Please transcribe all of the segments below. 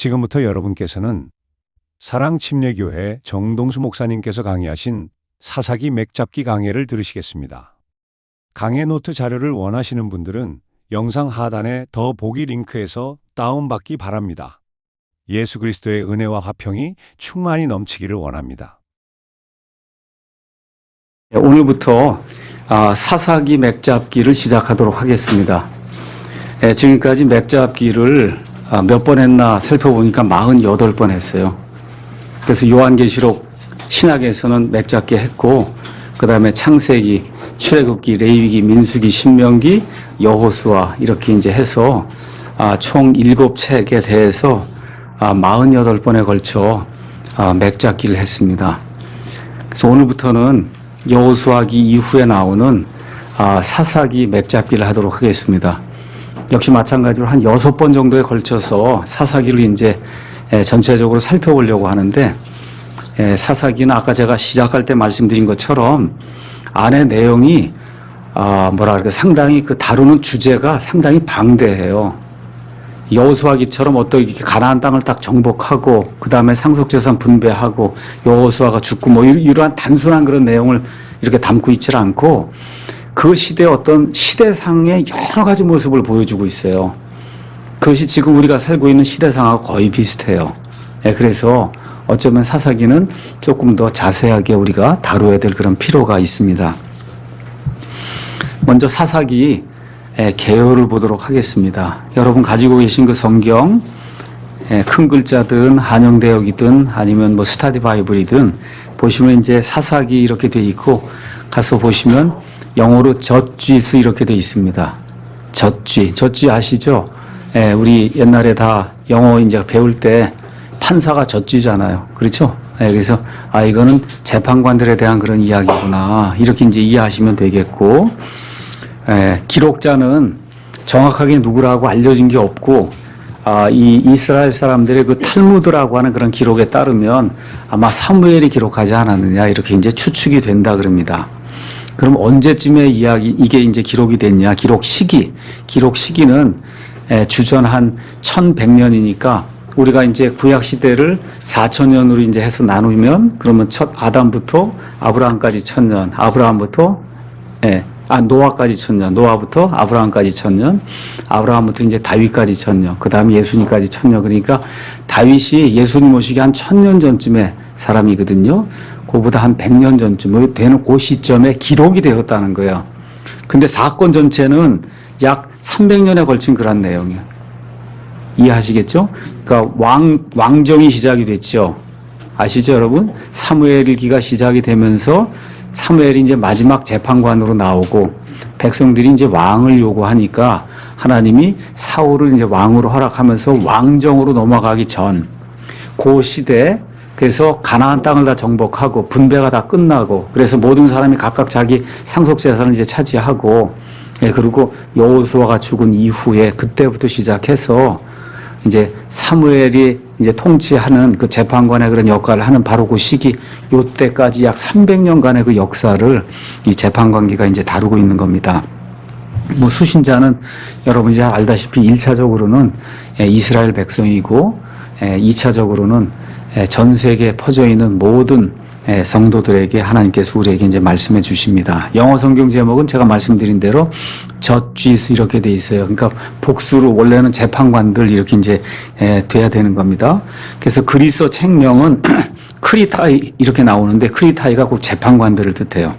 지금부터 여러분께서는 사랑침례교회 정동수 목사님께서 강의하신 사사기 맥잡기 강해를 들으시겠습니다. 강해 노트 자료를 원하시는 분들은 영상 하단의 더 보기 링크에서 다운받기 바랍니다. 예수 그리스도의 은혜와 화평이 충만히 넘치기를 원합니다. 오늘부터 사사기 맥잡기를 시작하도록 하겠습니다. 지금까지 맥잡기를 몇 번 했나 살펴보니까 48번 했어요. 그래서 요한계시록 신약에서는 맥잡기 했고, 그 다음에 창세기, 출애굽기, 레위기, 민수기, 신명기, 여호수아 이렇게 이제 해서 총 7책에 대해서 48번에 걸쳐 맥잡기를 했습니다. 그래서 오늘부터는 여호수아기 이후에 나오는 사사기 맥잡기를 하도록 하겠습니다. 역시 마찬가지로 한 6번 정도에 걸쳐서 사사기를 이제 전체적으로 살펴보려고 하는데, 사사기는 아까 제가 시작할 때 말씀드린 것처럼 안에 내용이 상당히 그 다루는 주제가 상당히 방대해요. 여호수아기처럼 어떻게 가나안 땅을 딱 정복하고 그 다음에 상속재산 분배하고 여호수아가 죽고 뭐 이러한 단순한 그런 내용을 이렇게 담고 있질 않고, 그 시대의 어떤 시대상의 여러 가지 모습을 보여주고 있어요. 그것이 지금 우리가 살고 있는 시대상하고 거의 비슷해요. 그래서 어쩌면 사사기는 조금 더 자세하게 우리가 다루어야 될 그런 필요가 있습니다. 먼저 사사기 개요를 보도록 하겠습니다. 여러분 가지고 계신 그 성경, 큰 글자든 한영대역이든 아니면 뭐 스타디 바이블이든 보시면 이제 사사기 이렇게 돼 있고, 가서 보시면 영어로 젖쥐스 이렇게 돼 있습니다. 젖쥐 아시죠? 우리 옛날에 다 영어 이제 배울 때 판사가 젖쥐잖아요. 그렇죠? 그래서 이거는 재판관들에 대한 그런 이야기구나, 이렇게 이제 이해하시면 되겠고, 기록자는 정확하게 누구라고 알려진 게 없고, 이 이스라엘 사람들의 그 탈무드라고 하는 그런 기록에 따르면 아마 사무엘이 기록하지 않았느냐, 이렇게 이제 추측이 된다 그럽니다. 그럼 언제쯤에 이게 이제 기록이 됐냐? 기록 시기는 주전 한 1100년이니까 우리가 이제 구약 시대를 4000년으로 이제 해서 나누면, 그러면 첫 아담부터 아브라함까지 1000년, 노아까지 1000년, 노아부터 아브라함까지 1000년, 아브라함부터 이제 다윗까지 1000년, 그 다음에 예수님까지 1000년. 그러니까 다윗이 예수님 오시기 한 1000년 전쯤에 사람이거든요. 그보다 한 100년 전쯤 되는 그 시점에 기록이 되었다는 거예요. 근데 사건 전체는 약 300년에 걸친 그런 내용이에요. 이해하시겠죠? 그러니까 왕정이 시작이 됐죠. 아시죠, 여러분? 사무엘기가 시작이 되면서 사무엘이 이제 마지막 재판관으로 나오고, 백성들이 이제 왕을 요구하니까 하나님이 사울을 이제 왕으로 허락하면서 왕정으로 넘어가기 전, 그 시대에, 그래서 가나안 땅을 다 정복하고 분배가 다 끝나고, 그래서 모든 사람이 각각 자기 상속 재산을 이제 차지하고, 그리고 여호수아가 죽은 이후에 그때부터 시작해서 이제 사무엘이 이제 통치하는 그 재판관의 그런 역할을 하는 바로 그 시기, 요때까지 약 300년간의 그 역사를 이 재판관기가 이제 다루고 있는 겁니다. 뭐 수신자는 여러분이 잘 알다시피 1차적으로는 이스라엘 백성이고, 2차적으로는 전 세계에 퍼져 있는 모든 성도들에게 하나님께서 우리에게 이제 말씀해 주십니다. 영어 성경 제목은 제가 말씀드린 대로 젖쥐스 이렇게 돼 있어요. 그러니까 복수로 원래는 재판관들 이렇게 이제 돼야 되는 겁니다. 그래서 그리스어 책명은 크리타이 이렇게 나오는데, 크리타이가 꼭 재판관들을 뜻해요.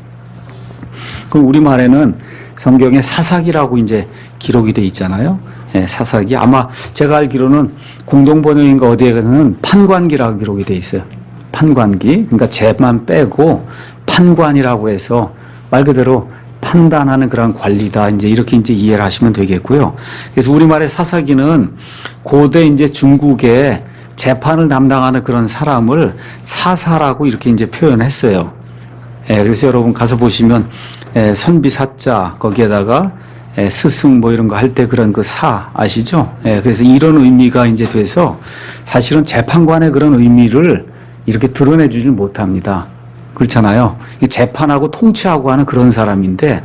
그럼 우리말에는 성경에 사사기라고 이제 기록이 돼 있잖아요. 사사기. 아마 제가 알기로는 공동번역인가 어디에는 판관기라고 기록이 돼 있어요. 판관기. 그러니까 죄만 빼고 판관이라고 해서 말 그대로 판단하는 그런 관리다, 이제 이렇게 이제 이해를 하시면 되겠고요. 그래서 우리말의 사사기는 고대 이제 중국의 재판을 담당하는 그런 사람을 사사라고 이렇게 이제 표현했어요. 그래서 여러분 가서 보시면 선비사자 거기에다가 스승 뭐 이런 거 할 때 그런 그 사 아시죠? 그래서 이런 의미가 이제 돼서 사실은 재판관의 그런 의미를 이렇게 드러내주질 못합니다. 그렇잖아요. 재판하고 통치하고 하는 그런 사람인데,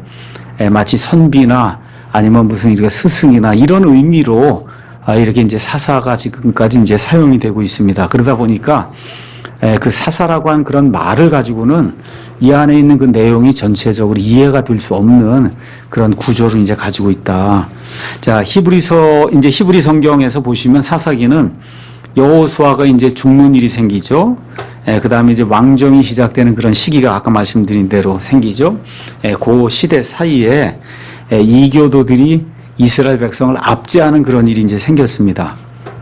마치 선비나 아니면 무슨 이렇게 스승이나 이런 의미로 이렇게 이제 사사가 지금까지 이제 사용이 되고 있습니다. 그러다 보니까 그 사사라고 한 그런 말을 가지고는 이 안에 있는 그 내용이 전체적으로 이해가 될 수 없는 그런 구조를 이제 가지고 있다. 자, 히브리 성경에서 보시면 사사기는 여호수아가 이제 죽는 일이 생기죠. 그 다음에 이제 왕정이 시작되는 그런 시기가 아까 말씀드린 대로 생기죠. 그 시대 사이에 이교도들이 이스라엘 백성을 압제하는 그런 일이 이제 생겼습니다.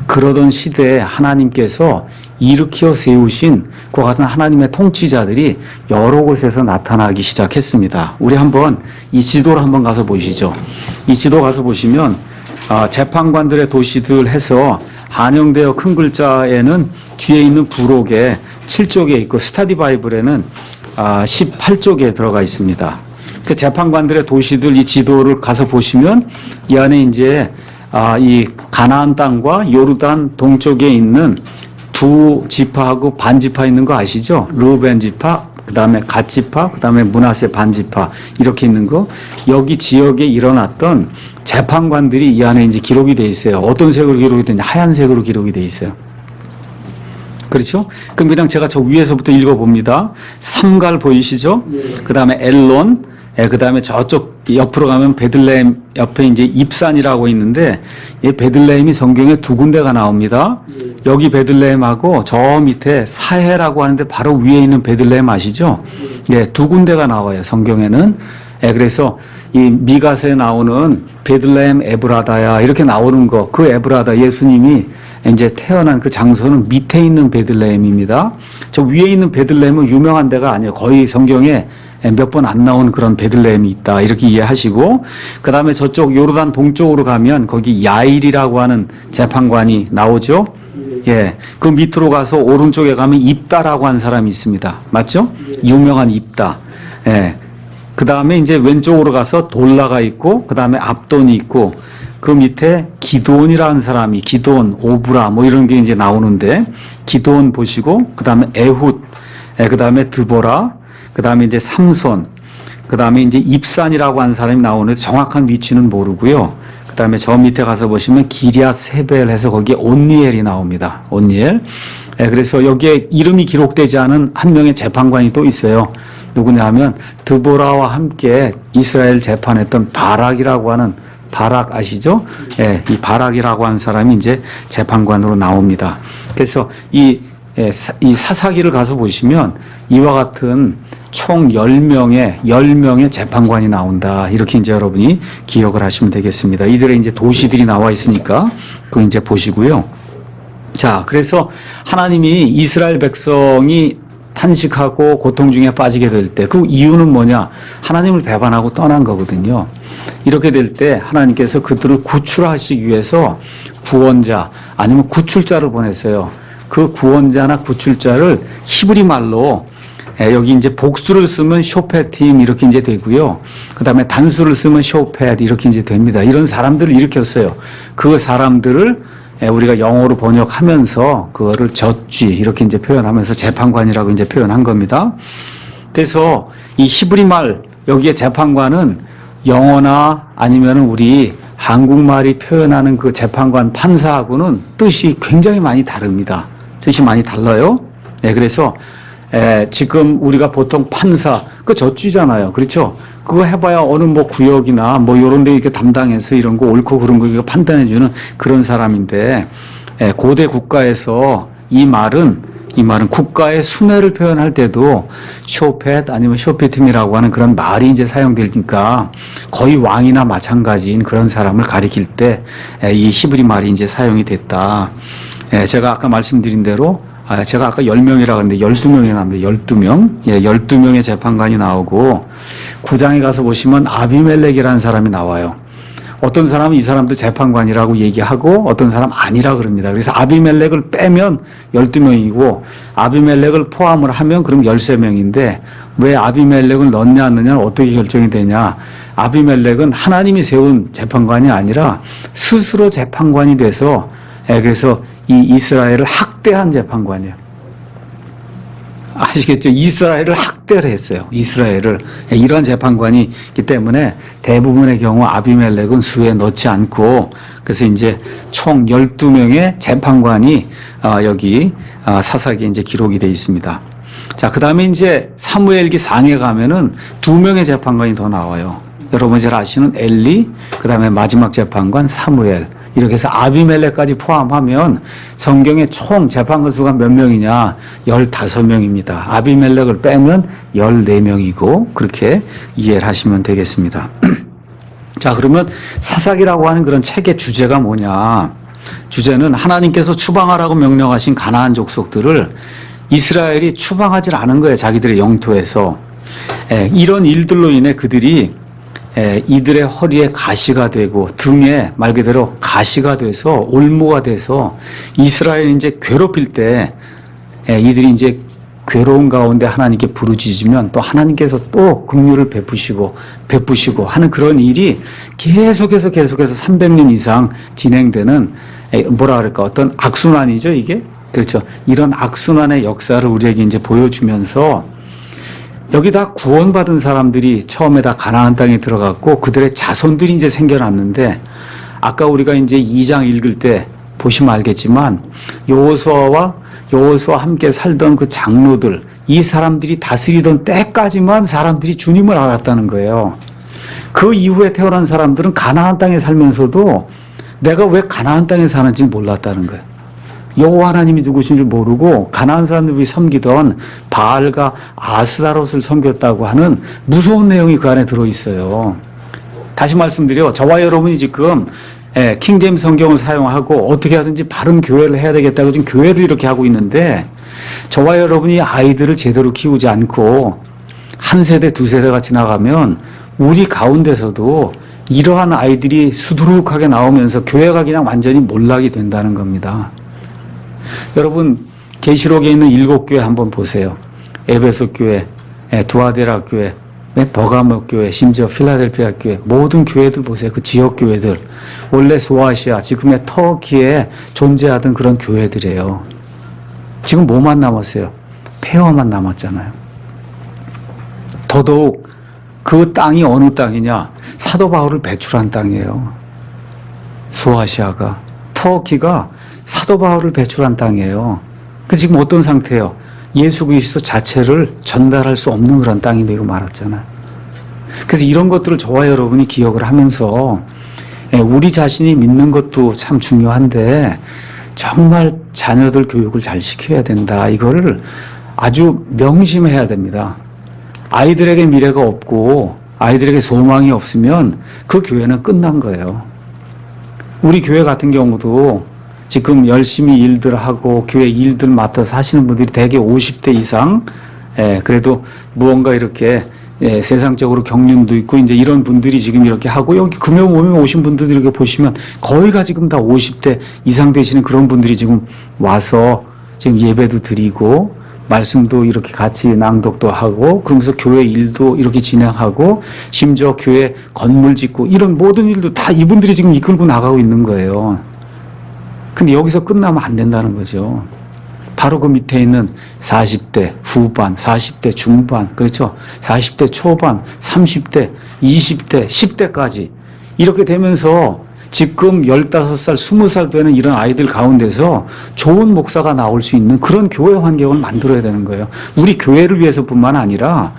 그러던 시대에 하나님께서 일으켜 세우신 그와 같은 하나님의 통치자들이 여러 곳에서 나타나기 시작했습니다. 우리 한번 이 지도를 한번 가서 보시죠. 이 지도 가서 보시면 재판관들의 도시들 해서 한영되어 큰 글자에는 뒤에 있는 부록에 7쪽에 있고 스타디 바이블에는 18쪽에 들어가 있습니다. 그 재판관들의 도시들 이 지도를 가서 보시면 이 안에 이제 이 가나안 땅과 요르단 동쪽에 있는 두 지파하고 반 지파 있는 거 아시죠? 르우벤 지파, 그다음에 갓 지파, 그다음에 므낫세 반 지파 이렇게 있는 거. 여기 지역에 일어났던 재판관들이 이 안에 이제 기록이 돼 있어요. 어떤 색으로 기록이 되냐? 하얀색으로 기록이 돼 있어요. 그렇죠? 그럼 그냥 제가 저 위에서부터 읽어봅니다. 삼갈 보이시죠? 그다음에 엘론, 그다음에 저쪽 옆으로 가면 베들레헴 옆에 이제 입산이라고 있는데 이 베들레헴이 성경에 두 군데가 나옵니다. 여기 베들레헴하고 저 밑에 사해라고 하는데 바로 위에 있는 베들레헴 아시죠? 네, 두 군데가 나와요. 성경에는. 그래서 이 미가서에 나오는 베들레헴 에브라다야 이렇게 나오는 거, 그 에브라다 예수님이 이제 태어난 그 장소는 밑에 있는 베들레헴입니다. 저 위에 있는 베들레헴은 유명한 데가 아니에요. 거의 성경에 몇 번 안 나온 그런 베들레헴이 있다. 이렇게 이해하시고, 그 다음에 저쪽 요르단 동쪽으로 가면 거기 야일이라고 하는 재판관이 나오죠. 예. 그 밑으로 가서 오른쪽에 가면 입다라고 하는 사람이 있습니다. 맞죠? 유명한 입다. 예. 그 다음에 이제 왼쪽으로 가서 돌라가 있고, 그 다음에 압돈이 있고, 그 밑에 기드온이라는 사람이, 기드온, 오브라, 뭐 이런 게 이제 나오는데, 기드온 보시고, 그 다음에 에훗, 그 다음에 드보라, 그 다음에 이제 삼손, 그 다음에 이제 입산이라고 하는 사람이 나오는데 정확한 위치는 모르고요. 그 다음에 저 밑에 가서 보시면 기리앗 세벨 해서 거기에 온니엘이 나옵니다. 온니엘. 그래서 여기에 이름이 기록되지 않은 한 명의 재판관이 또 있어요. 누구냐 하면 드보라와 함께 이스라엘 재판했던 바락이라고 하는 바락 아시죠? 예, 이 바락이라고 하는 사람이 이제 재판관으로 나옵니다. 그래서 이 사사기를 가서 보시면 이와 같은 총 10명의 재판관이 나온다. 이렇게 이제 여러분이 기억을 하시면 되겠습니다. 이들의 이제 도시들이 나와 있으니까 그거 이제 보시고요. 자, 그래서 하나님이 이스라엘 백성이 탄식하고 고통 중에 빠지게 될 때 그 이유는 뭐냐? 하나님을 배반하고 떠난 거거든요. 이렇게 될 때 하나님께서 그들을 구출하시기 위해서 구원자 아니면 구출자를 보냈어요. 그 구원자나 구출자를 히브리 말로 여기 이제 복수를 쓰면 쇼페팀 이렇게 이제 되고요. 그 다음에 단수를 쓰면 쇼펫 이렇게 이제 됩니다. 이런 사람들을 일으켰어요. 그 사람들을 우리가 영어로 번역하면서 그거를 젖쥐 이렇게 이제 표현하면서 재판관이라고 이제 표현한 겁니다. 그래서 이 히브리 말 여기에 재판관은 영어나 아니면은 우리 한국말이 표현하는 그 재판관 판사하고는 뜻이 굉장히 많이 다릅니다. 뜻이 많이 달라요. 그래서 지금 우리가 보통 판사, 그 젖쥐잖아요. 그렇죠? 그거 해봐야 어느 뭐 구역이나 뭐 요런 데 이렇게 담당해서 이런 거 옳고 그런 거 판단해주는 그런 사람인데, 고대 국가에서 이 말은 국가의 순회를 표현할 때도 쇼펫 아니면 쇼피팀이라고 하는 그런 말이 이제 사용되니까 거의 왕이나 마찬가지인 그런 사람을 가리킬 때 이 히브리 말이 이제 사용이 됐다. 제가 아까 말씀드린 대로 제가 아까 10명이라고 했는데 12명이 나옵니다. 12명. 12명의 재판관이 나오고 9장에 가서 보시면 아비멜렉이라는 사람이 나와요. 어떤 사람은 이 사람도 재판관이라고 얘기하고 어떤 사람 아니라 그럽니다. 그래서 아비멜렉을 빼면 12명이고 아비멜렉을 포함을 하면 그럼 13명인데 왜 아비멜렉을 넣냐 안 넣냐는 어떻게 결정이 되냐. 아비멜렉은 하나님이 세운 재판관이 아니라 스스로 재판관이 돼서 그래서 이 이스라엘을 학대한 재판관이에요. 아시겠죠? 이스라엘을 학대를 했어요. 이스라엘을. 이런 재판관이기 때문에 대부분의 경우 아비멜렉은 수에 넣지 않고 그래서 이제 총 12명의 재판관이 여기 사사기에 이제 기록이 되어 있습니다. 자, 그 다음에 이제 사무엘기 상에 가면은 2명의 재판관이 더 나와요. 여러분 잘 아시는 엘리, 그 다음에 마지막 재판관 사무엘. 이렇게 해서 아비멜렉까지 포함하면 성경의 총 재판관 수가 몇 명이냐? 15명입니다. 아비멜렉을 빼면 14명이고 그렇게 이해를 하시면 되겠습니다. 자, 그러면 사사기라고 하는 그런 책의 주제가 뭐냐? 주제는 하나님께서 추방하라고 명령하신 가나안 족속들을 이스라엘이 추방하지 않은 거예요. 자기들의 영토에서. 이런 일들로 인해 그들이 이들의 허리에 가시가 되고 등에 말 그대로 가시가 돼서 올무가 돼서 이스라엘이 이제 괴롭힐 때 이들이 이제 괴로운 가운데 하나님께 부르짖으면 또 하나님께서 또 긍휼을 베푸시고 하는 그런 일이 계속해서 300년 이상 진행되는 뭐라 그럴까 어떤 악순환이죠 이게. 그렇죠. 이런 악순환의 역사를 우리에게 이제 보여주면서 여기다 구원받은 사람들이 처음에 다 가나안 땅에 들어갔고 그들의 자손들이 이제 생겨났는데 아까 우리가 이제 2장 읽을 때 보시면 알겠지만 여호수아와 함께 살던 그 장로들 이 사람들이 다스리던 때까지만 사람들이 주님을 알았다는 거예요. 그 이후에 태어난 사람들은 가나안 땅에 살면서도 내가 왜 가나안 땅에 사는지 몰랐다는 거예요. 여호와 하나님이 누구신 줄 모르고 가나안 사람들이 섬기던 바알과 아스타롯을 섬겼다고 하는 무서운 내용이 그 안에 들어있어요. 다시 말씀드려 저와 여러분이 지금 킹제임스 성경을 사용하고 어떻게 하든지 바른 교회를 해야 되겠다고 지금 교회를 이렇게 하고 있는데 저와 여러분이 아이들을 제대로 키우지 않고 한 세대 두 세대가 지나가면 우리 가운데서도 이러한 아이들이 수두룩하게 나오면서 교회가 그냥 완전히 몰락이 된다는 겁니다. 여러분 계시록에 있는 7교회 한번 보세요. 에베소 교회, 두아데라 교회, 버가모 교회, 심지어 필라델피아 교회 모든 교회들 보세요. 그 지역 교회들 원래 소아시아 지금의 터키에 존재하던 그런 교회들이에요. 지금 뭐만 남았어요? 폐허만 남았잖아요. 더더욱 그 땅이 어느 땅이냐? 사도 바울을 배출한 땅이에요. 소아시아가 터키가 사도 바울을 배출한 땅이에요. 그 지금 어떤 상태예요? 예수 그리스도 자체를 전달할 수 없는 그런 땅이 되고 말았잖아요. 그래서 이런 것들을 저와 여러분이 기억을 하면서 우리 자신이 믿는 것도 참 중요한데 정말 자녀들 교육을 잘 시켜야 된다. 이거를 아주 명심해야 됩니다. 아이들에게 미래가 없고 아이들에게 소망이 없으면 그 교회는 끝난 거예요. 우리 교회 같은 경우도 지금 열심히 일들 하고 교회 일들 맡아서 하시는 분들이 대개 50대 이상, 그래도 무언가 이렇게 세상적으로 경륜도 있고 이제 이런 분들이 지금 이렇게 하고 여기 금요 모임에 오신 분들 이렇게 보시면 거의가 지금 다 50대 이상 되시는 그런 분들이 지금 와서 지금 예배도 드리고 말씀도 이렇게 같이 낭독도 하고 그러면서 교회 일도 이렇게 진행하고 심지어 교회 건물 짓고 이런 모든 일도 다 이분들이 지금 이끌고 나가고 있는 거예요. 근데 여기서 끝나면 안 된다는 거죠. 바로 그 밑에 있는 40대 후반, 40대 중반, 그렇죠? 40대 초반, 30대, 20대, 10대까지 이렇게 되면서 지금 15살, 20살 되는 이런 아이들 가운데서 좋은 목사가 나올 수 있는 그런 교회 환경을 만들어야 되는 거예요. 우리 교회를 위해서뿐만 아니라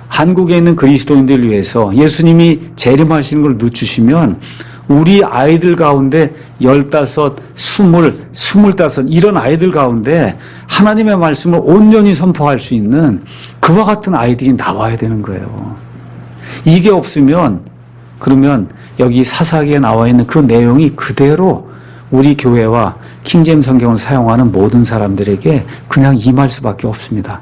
한국에 있는 그리스도인들을 위해서 예수님이 재림하시는 걸 늦추시면 우리 아이들 가운데 15, 20, 25 이런 아이들 가운데 하나님의 말씀을 온전히 선포할 수 있는 그와 같은 아이들이 나와야 되는 거예요. 이게 없으면 그러면 여기 사사기에 나와 있는 그 내용이 그대로 우리 교회와 킹제임스 성경을 사용하는 모든 사람들에게 그냥 임할 수밖에 없습니다.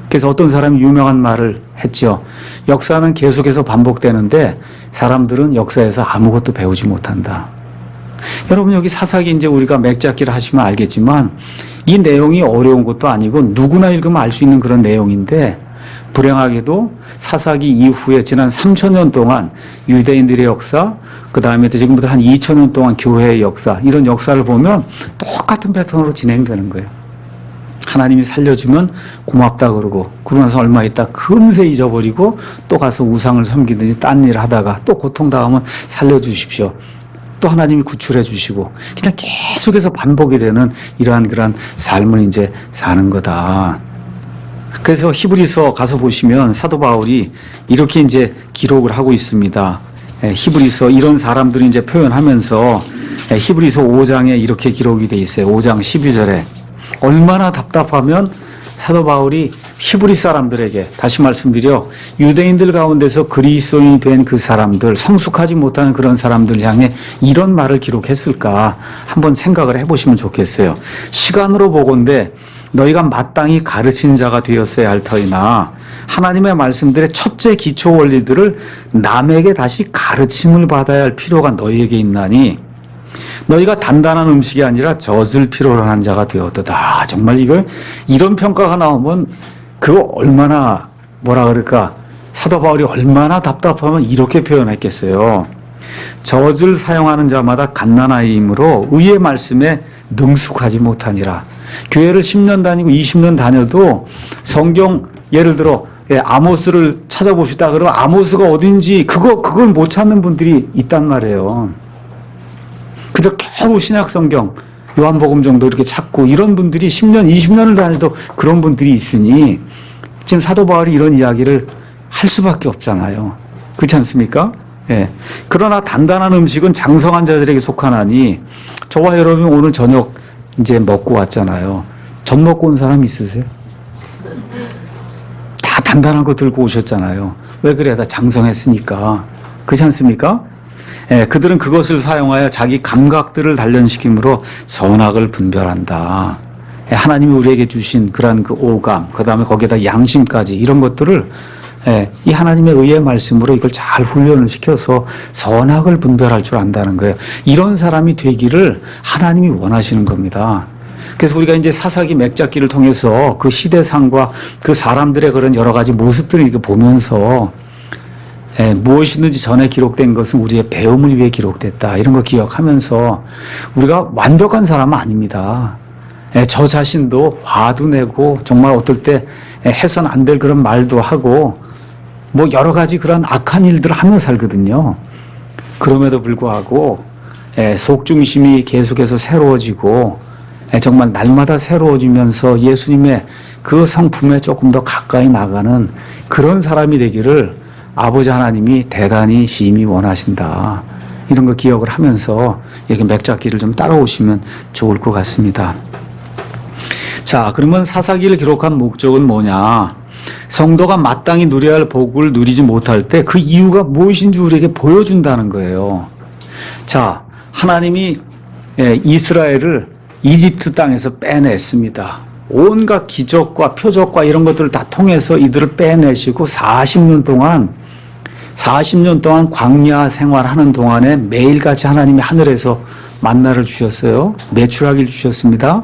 그래서 어떤 사람이 유명한 말을 했죠. 역사는 계속해서 반복되는데 사람들은 역사에서 아무것도 배우지 못한다. 여러분 여기 사사기 이제 우리가 맥잡기를 하시면 알겠지만 이 내용이 어려운 것도 아니고 누구나 읽으면 알 수 있는 그런 내용인데 불행하게도 사사기 이후에 지난 3000년 동안 유대인들의 역사 그 다음에 지금부터 한 2000년 동안 교회의 역사 이런 역사를 보면 똑같은 패턴으로 진행되는 거예요. 하나님이 살려주면 고맙다 그러고 그러면서 얼마 있다 금세 잊어버리고 또 가서 우상을 섬기든지 딴 일 하다가 또 고통당하면 살려주십시오. 또 하나님이 구출해 주시고 그냥 계속해서 반복이 되는 이러한 그런 삶을 이제 사는 거다. 그래서 히브리서 가서 보시면 사도 바울이 이렇게 이제 기록을 하고 있습니다. 히브리서 이런 사람들이 이제 표현하면서 히브리서 5장에 이렇게 기록이 돼 있어요. 5장 12절에 얼마나 답답하면 사도 바울이 히브리 사람들에게 다시 말씀드려 유대인들 가운데서 그리스도인이 된 그 사람들 성숙하지 못하는 그런 사람들 향해 이런 말을 기록했을까 한번 생각을 해보시면 좋겠어요. 시간으로 보건대 너희가 마땅히 가르친 자가 되었어야 할 터이나 하나님의 말씀들의 첫째 기초 원리들을 남에게 다시 가르침을 받아야 할 필요가 너희에게 있나니 너희가 단단한 음식이 아니라 젖을 필요로 하는 자가 되었도다. 정말 이런 평가가 나오면 그거 얼마나 뭐라 그럴까 사도 바울이 얼마나 답답하면 이렇게 표현했겠어요. 젖을 사용하는 자마다 갓난아이이므로 의의 말씀에 능숙하지 못하니라. 교회를 10년 다니고 20년 다녀도 성경 예를 들어 아모스를 찾아봅시다. 그러면 아모스가 어딘지 그걸 못 찾는 분들이 있단 말이에요. 그저 겨우 신약 성경 요한복음 정도 이렇게 찾고 이런 분들이 10년, 20년을 다녀도 그런 분들이 있으니 지금 사도 바울이 이런 이야기를 할 수밖에 없잖아요. 그렇지 않습니까? 예. 그러나 단단한 음식은 장성한 자들에게 속하나니 저와 여러분 오늘 저녁 이제 먹고 왔잖아요. 젖 먹고 온 사람 있으세요? 다 단단한 거 들고 오셨잖아요. 왜 그래? 다 장성했으니까. 그렇지 않습니까? 예, 그들은 그것을 사용하여 자기 감각들을 단련시킴으로 선악을 분별한다. 예, 하나님이 우리에게 주신 그러한 그 오감, 그 다음에 거기에다 양심까지 이런 것들을 이 하나님의 의의 말씀으로 이걸 잘 훈련을 시켜서 선악을 분별할 줄 안다는 거예요. 이런 사람이 되기를 하나님이 원하시는 겁니다. 그래서 우리가 이제 사사기 맥잡기를 통해서 그 시대상과 그 사람들의 그런 여러 가지 모습들을 이렇게 보면서 무엇이든지 전에 기록된 것은 우리의 배움을 위해 기록됐다. 이런 거 기억하면서 우리가 완벽한 사람은 아닙니다. 저 자신도 화도 내고 정말 어떨 때 해서는 안 될 그런 말도 하고 뭐 여러 가지 그런 악한 일들을 하며 살거든요. 그럼에도 불구하고 속중심이 계속해서 새로워지고 정말 날마다 새로워지면서 예수님의 그 성품에 조금 더 가까이 나가는 그런 사람이 되기를 아버지 하나님이 대단히 심히 원하신다. 이런 거 기억을 하면서 이렇게 맥잡기를 좀 따라오시면 좋을 것 같습니다. 자, 그러면 사사기를 기록한 목적은 뭐냐? 성도가 마땅히 누려야 할 복을 누리지 못할 때 그 이유가 무엇인지 우리에게 보여준다는 거예요. 자, 하나님이 이스라엘을 이집트 땅에서 빼냈습니다. 온갖 기적과 표적과 이런 것들을 다 통해서 이들을 빼내시고 40년 동안 광야 생활하는 동안에 매일같이 하나님이 하늘에서 만나를 주셨어요. 메추라기를 주셨습니다.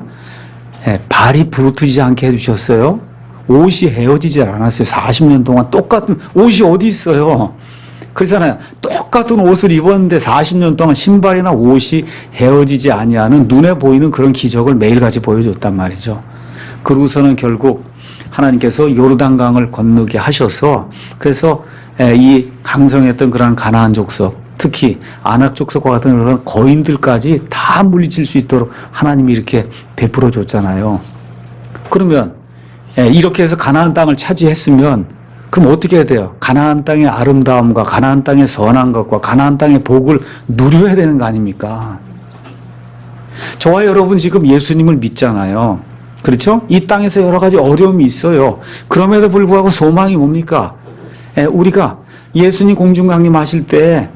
발이 부르트지 않게 해주셨어요. 옷이 헤어지지 않았어요. 40년 동안 똑같은 옷이 어디 있어요. 그렇잖아요. 똑같은 옷을 입었는데 40년 동안 신발이나 옷이 헤어지지 아니하는 눈에 보이는 그런 기적을 매일같이 보여줬단 말이죠. 그러고서는 결국 하나님께서 요르단강을 건너게 하셔서 그래서 이 강성했던 그런 가나안 족속, 특히 아낙 족속과 같은 그런 거인들까지 다 물리칠 수 있도록 하나님이 이렇게 베풀어 줬잖아요. 그러면 이렇게 해서 가나안 땅을 차지했으면 그럼 어떻게 해야 돼요? 가나안 땅의 아름다움과 가나안 땅의 선한 것과 가나안 땅의 복을 누려야 되는 거 아닙니까? 저와 여러분 지금 예수님을 믿잖아요. 그렇죠? 이 땅에서 여러 가지 어려움이 있어요. 그럼에도 불구하고 소망이 뭡니까? 우리가 예수님 공중 강림하실 때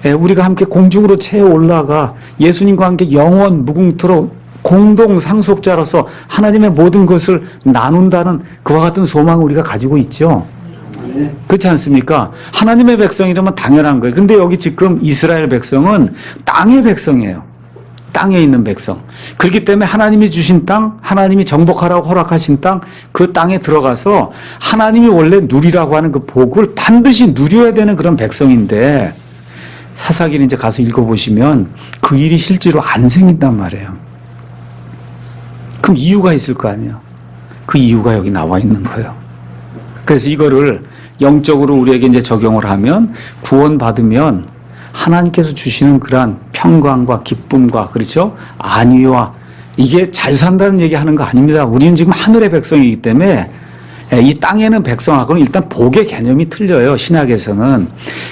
우리가 함께 공중으로 채 올라가 예수님과 함께 영원 무궁토록 공동 상속자로서 하나님의 모든 것을 나눈다는 그와 같은 소망을 우리가 가지고 있죠. 그렇지 않습니까? 하나님의 백성이라면 당연한 거예요. 근데 여기 지금 이스라엘 백성은 땅의 백성이에요. 땅에 있는 백성. 그렇기 때문에 하나님이 주신 땅, 하나님이 정복하라고 허락하신 땅, 그 땅에 들어가서 하나님이 원래 누리라고 하는 그 복을 반드시 누려야 되는 그런 백성인데 사사기를 이제 가서 읽어보시면 그 일이 실제로 안 생긴단 말이에요. 그럼 이유가 있을 거 아니에요. 그 이유가 여기 나와 있는 거예요. 그래서 이거를 영적으로 우리에게 이제 적용을 하면 구원받으면 하나님께서 주시는 그러한 평강과 기쁨과 그렇죠? 안위와 이게 잘 산다는 얘기 하는 거 아닙니다. 우리는 지금 하늘의 백성이기 때문에 이 땅에는 백성하고는 일단 복의 개념이 틀려요. 신약에서는.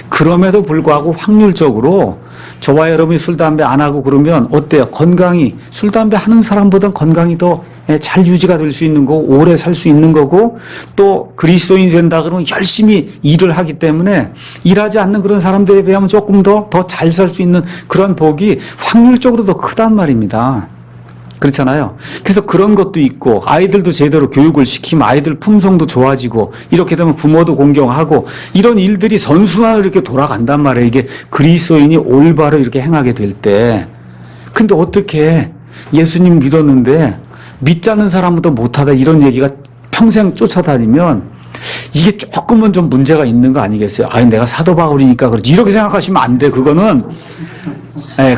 그럼에도 불구하고 확률적으로 저와 여러분이 술, 담배 안 하고 그러면 어때요? 건강이 술, 담배 하는 사람보단 건강이 더 잘 유지가 될 수 있는 거고 오래 살 수 있는 거고 또 그리스도인이 된다 그러면 열심히 일을 하기 때문에 일하지 않는 그런 사람들에 비하면 조금 더 잘 살 수 있는 그런 복이 확률적으로 더 크단 말입니다. 그렇잖아요. 그래서 그런 것도 있고 아이들도 제대로 교육을 시키면 아이들 품성도 좋아지고 이렇게 되면 부모도 공경하고 이런 일들이 선순환으로 이렇게 돌아간단 말이에요. 이게 그리스도인이 올바로 이렇게 행하게 될 때. 근데 어떻게 예수님 믿었는데 믿지 않는 사람보다 못하다 이런 얘기가 평생 쫓아다니면 이게 조금은 좀 문제가 있는 거 아니겠어요? 아니 내가 사도 바울이니까 그렇지 이렇게 생각하시면 안 돼. 그거는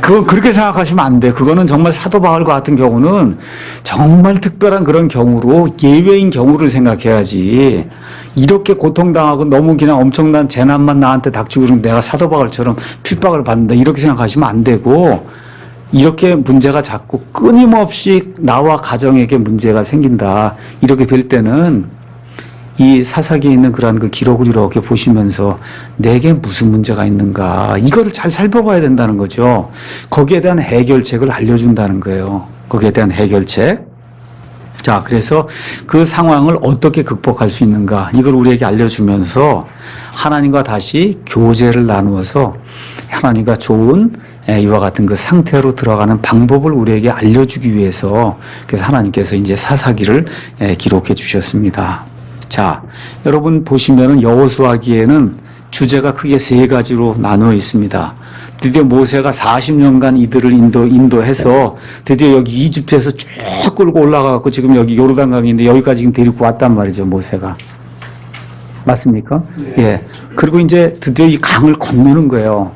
그건 그렇게 생각하시면 안 돼. 그거는 정말 사도 바울과 같은 경우는 정말 특별한 그런 경우로 예외인 경우를 생각해야지. 이렇게 고통당하고 너무 그냥 엄청난 재난만 나한테 닥치고 그러면 내가 사도 바울처럼 핍박을 받는다. 이렇게 생각하시면 안 되고 이렇게 문제가 자꾸 끊임없이 나와 가정에게 문제가 생긴다. 이렇게 될 때는 이 사사기에 있는 그러한 그 기록을 이렇게 보시면서 내게 무슨 문제가 있는가 이거를 잘 살펴봐야 된다는 거죠. 거기에 대한 해결책을 알려준다는 거예요. 거기에 대한 해결책. 자, 그래서 그 상황을 어떻게 극복할 수 있는가 이걸 우리에게 알려주면서 하나님과 다시 교제를 나누어서 하나님과 좋은 이와 같은 그 상태로 들어가는 방법을 우리에게 알려주기 위해서 그래서 하나님께서 이제 사사기를 기록해 주셨습니다. 자, 여러분 보시면은 여호수아기에는 주제가 크게 세 가지로 나누어 있습니다. 드디어 모세가 40년간 이들을 인도해서 드디어 여기 이집트에서 쭉 끌고 올라가고 지금 여기 요르단강인데 여기까지 지금 데리고 왔단 말이죠, 모세가. 맞습니까? 네. 예. 그리고 이제 드디어 이 강을 건너는 거예요.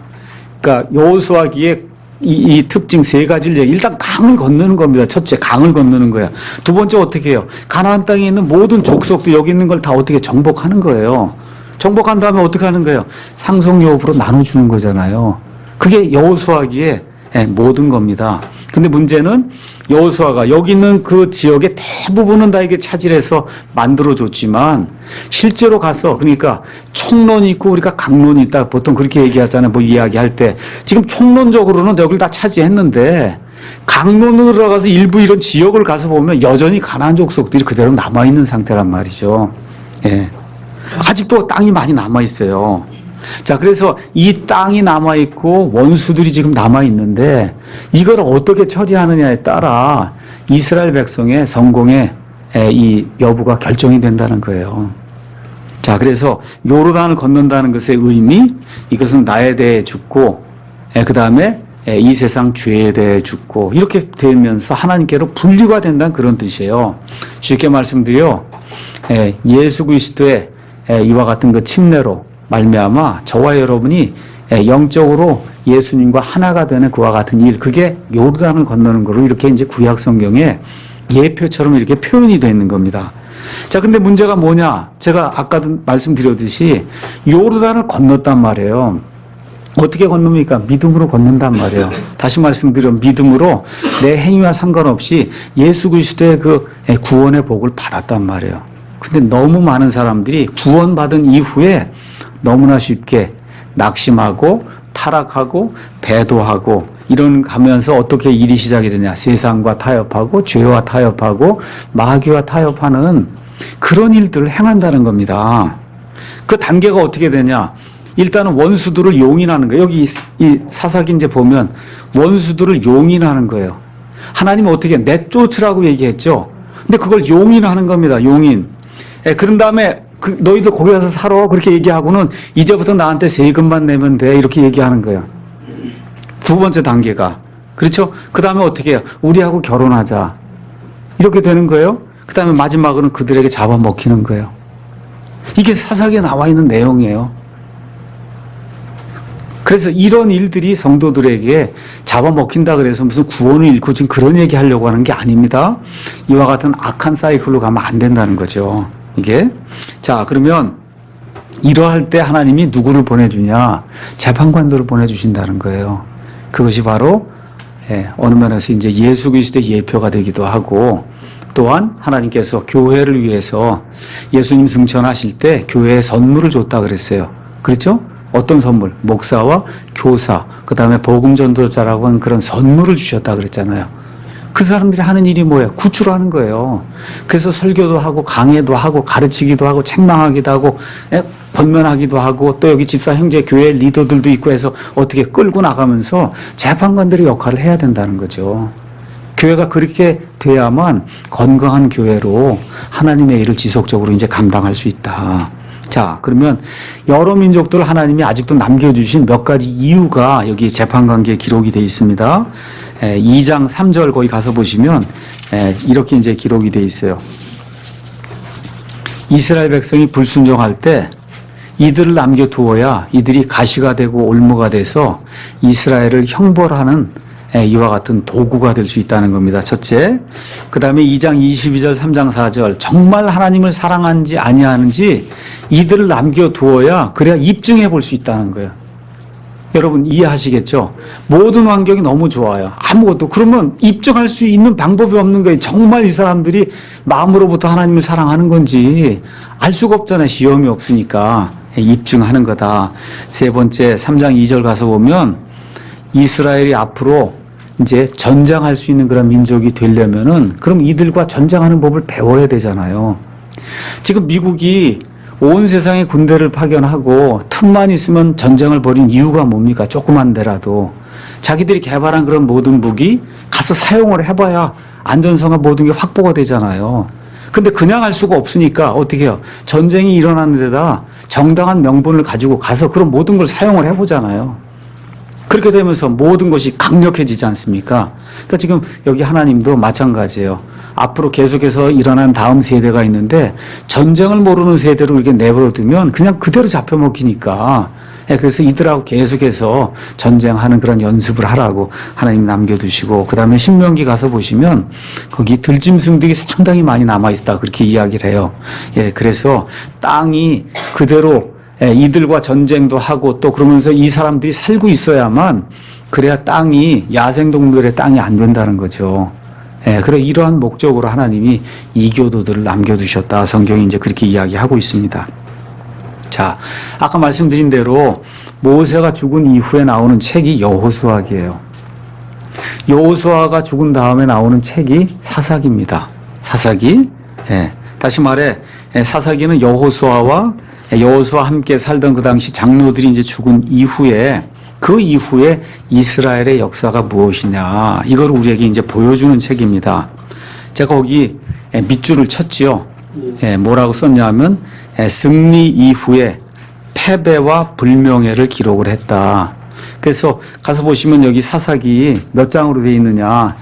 그러니까 여호수아기에 이 특징 세 가지를 얘기. 일단 강을 건너는 겁니다. 첫째, 강을 건너는 거야. 두 번째 어떻게 해요? 가나안 땅에 있는 모든 족속도 여기 있는 걸 다 어떻게 정복하는 거예요. 정복한 다음에 어떻게 하는 거예요? 상속유업으로 나눠주는 거잖아요. 그게 여호수아기의 모든 겁니다. 근데 문제는 여호수아가 여기 있는 그 지역의 대부분은 다 이게 차지해서 만들어줬지만 실제로 가서 그러니까 총론이 있고 우리가 강론이 있다 보통 그렇게 얘기하잖아요. 뭐 이야기할 때 지금 총론적으로는 여기를 다 차지했는데 강론으로 들어가서 일부 이런 지역을 가서 보면 여전히 가나안 족속들이 그대로 남아있는 상태란 말이죠. 예. 아직도 땅이 많이 남아있어요. 자, 그래서 이 땅이 남아있고 원수들이 지금 남아있는데 이걸 어떻게 처리하느냐에 따라 이스라엘 백성의 성공의 이 여부가 결정이 된다는 거예요. 자, 그래서 요르단을 건넌다는 것의 의미, 이것은 나에 대해 죽고, 그 다음에 이 세상 죄에 대해 죽고, 이렇게 되면서 하나님께로 분류가 된다는 그런 뜻이에요. 쉽게 말씀드려, 예수 그리스도의 이와 같은 그 침례로 말미암아 저와 여러분이 영적으로 예수님과 하나가 되는 그와 같은 일, 그게 요르단을 건너는 거로 이렇게 이제 구약 성경에 예표처럼 이렇게 표현이 되어 있는 겁니다. 자, 근데 문제가 뭐냐? 제가 아까도 말씀드렸듯이 요르단을 건넜단 말이에요. 어떻게 건넙니까? 믿음으로 건넌단 말이에요. 다시 말씀드려 믿음으로 내 행위와 상관없이 예수 그리스도의 그 구원의 복을 받았단 말이에요. 근데 너무 많은 사람들이 구원받은 이후에 너무나 쉽게 낙심하고 타락하고 배도하고 이런 가면서 어떻게 일이 시작이 되냐. 세상과 타협하고 죄와 타협하고 마귀와 타협하는 그런 일들을 행한다는 겁니다. 그 단계가 어떻게 되냐. 일단은 원수들을 용인하는 거예요. 여기 이 사사기 이제 보면 원수들을 용인하는 거예요. 하나님은 어떻게 내쫓으라고 얘기했죠. 근데 그걸 용인하는 겁니다. 용인. 그런 다음에 너희들 거기 가서 살아 그렇게 얘기하고는 이제부터 나한테 세금만 내면 돼 이렇게 얘기하는 거예요. 두 번째 단계가 그렇죠. 그 다음에 어떻게 해요? 우리하고 결혼하자 이렇게 되는 거예요. 그 다음에 마지막으로는 그들에게 잡아먹히는 거예요. 이게 사사기에 나와 있는 내용이에요. 그래서 이런 일들이 성도들에게 잡아먹힌다 그래서 무슨 구원을 잃고 지금 그런 얘기 하려고 하는 게 아닙니다. 이와 같은 악한 사이클로 가면 안 된다는 거죠. 이게. 자, 그러면 이러할 때 하나님이 누구를 보내주냐? 재판관들을 보내주신다는 거예요. 그것이 바로 어느 면에서 이제 예수 그리스도의 예표가 되기도 하고, 또한 하나님께서 교회를 위해서 예수님 승천하실 때 교회에 선물을 줬다 그랬어요. 그렇죠? 어떤 선물? 목사와 교사, 그 다음에 복음 전도자라고 하는 그런 선물을 주셨다 그랬잖아요. 그 사람들이 하는 일이 뭐예요? 구출하는 거예요. 그래서 설교도 하고 강해도 하고 가르치기도 하고 책망하기도 하고 권면하기도 하고, 또 여기 집사 형제 교회 리더들도 있고 해서 어떻게 끌고 나가면서 재판관들의 역할을 해야 된다는 거죠. 교회가 그렇게 돼야만 건강한 교회로 하나님의 일을 지속적으로 이제 감당할 수 있다. 자, 그러면 여러 민족들을 하나님이 아직도 남겨주신 몇 가지 이유가 여기 재판관계에 기록이 되어 있습니다. 2장 3절 거기 가서 보시면 이렇게 이제 기록이 되어 있어요. 이스라엘 백성이 불순종할 때 이들을 남겨두어야 이들이 가시가 되고 올무가 돼서 이스라엘을 형벌하는 이와 같은 도구가 될 수 있다는 겁니다. 첫째. 그 다음에 2장 22절 3장 4절 정말 하나님을 사랑하는지 아니하는지 이들을 남겨두어야 그래야 입증해 볼 수 있다는 거예요. 여러분 이해하시겠죠? 모든 환경이 너무 좋아요. 아무것도. 그러면 입증할 수 있는 방법이 없는 거예요. 정말 이 사람들이 마음으로부터 하나님을 사랑하는 건지 알 수가 없잖아요. 시험이 없으니까. 입증하는 거다. 세 번째 3장 2절 가서 보면 이스라엘이 앞으로 이제 전쟁할 수 있는 그런 민족이 되려면은 그럼 이들과 전쟁하는 법을 배워야 되잖아요. 지금 미국이 온 세상에 군대를 파견하고 틈만 있으면 전쟁을 벌인 이유가 뭡니까? 조그만 데라도 자기들이 개발한 그런 모든 무기 가서 사용을 해봐야 안전성과 모든 게 확보가 되잖아요. 근데 그냥 할 수가 없으니까 어떻게 해요? 전쟁이 일어나는 데다 정당한 명분을 가지고 가서 그런 모든 걸 사용을 해보잖아요. 그렇게 되면서 모든 것이 강력해지지 않습니까? 그러니까 지금 여기 하나님도 마찬가지예요. 앞으로 계속해서 일어난 다음 세대가 있는데 전쟁을 모르는 세대로 이렇게 내버려두면 그냥 그대로 잡혀먹히니까, 그래서 이들하고 계속해서 전쟁하는 그런 연습을 하라고 하나님 남겨두시고, 그 다음에 신명기 가서 보시면 거기 들짐승들이 상당히 많이 남아있다 그렇게 이야기를 해요. 그래서 땅이 그대로 이들과 전쟁도 하고 또 그러면서 이 사람들이 살고 있어야만, 그래야 땅이 야생동물의 땅이 안 된다는 거죠. 그래 이러한 목적으로 하나님이 이교도들을 남겨두셨다. 성경이 이제 그렇게 이야기하고 있습니다. 자, 아까 말씀드린 대로 모세가 죽은 이후에 나오는 책이 여호수아기예요. 여호수아가 죽은 다음에 나오는 책이 사사기입니다. 사사기. 다시 말해 사사기는 여호수아와 함께 살던 그 당시 장로들이 이제 죽은 이후에, 그 이후에 이스라엘의 역사가 무엇이냐, 이걸 우리에게 이제 보여주는 책입니다. 제가 거기 밑줄을 쳤지요. 뭐라고 썼냐면 승리 이후에 패배와 불명예를 기록을 했다. 그래서 가서 보시면 여기 사사기 몇 장으로 되어 있느냐,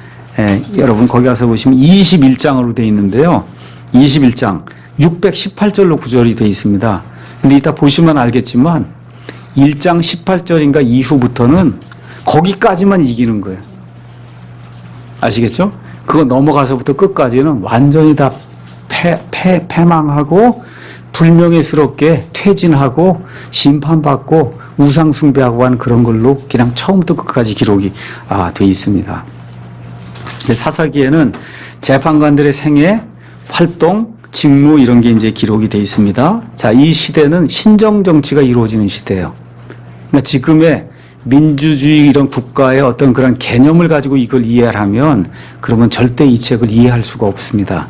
여러분 거기 가서 보시면 21장으로 되어 있는데요. 21장 618절로 구절이 되어 있습니다. 근데 이따 보시면 알겠지만 1장 18절인가 이후부터는 거기까지만 이기는 거예요. 아시겠죠? 그거 넘어가서부터 끝까지는 완전히 다 패망하고 불명예스럽게 퇴진하고 심판받고 우상숭배하고 하는 그런 걸로 그냥 처음부터 끝까지 기록이 되어 있습니다. 사사기에는 재판관들의 생애, 활동, 직무 이런 게 이제 기록이 되어 있습니다. 자, 이 시대는 신정 정치가 이루어지는 시대예요. 그러니까 지금의 민주주의 이런 국가의 어떤 그런 개념을 가지고 이걸 이해하면 그러면 절대 이 책을 이해할 수가 없습니다.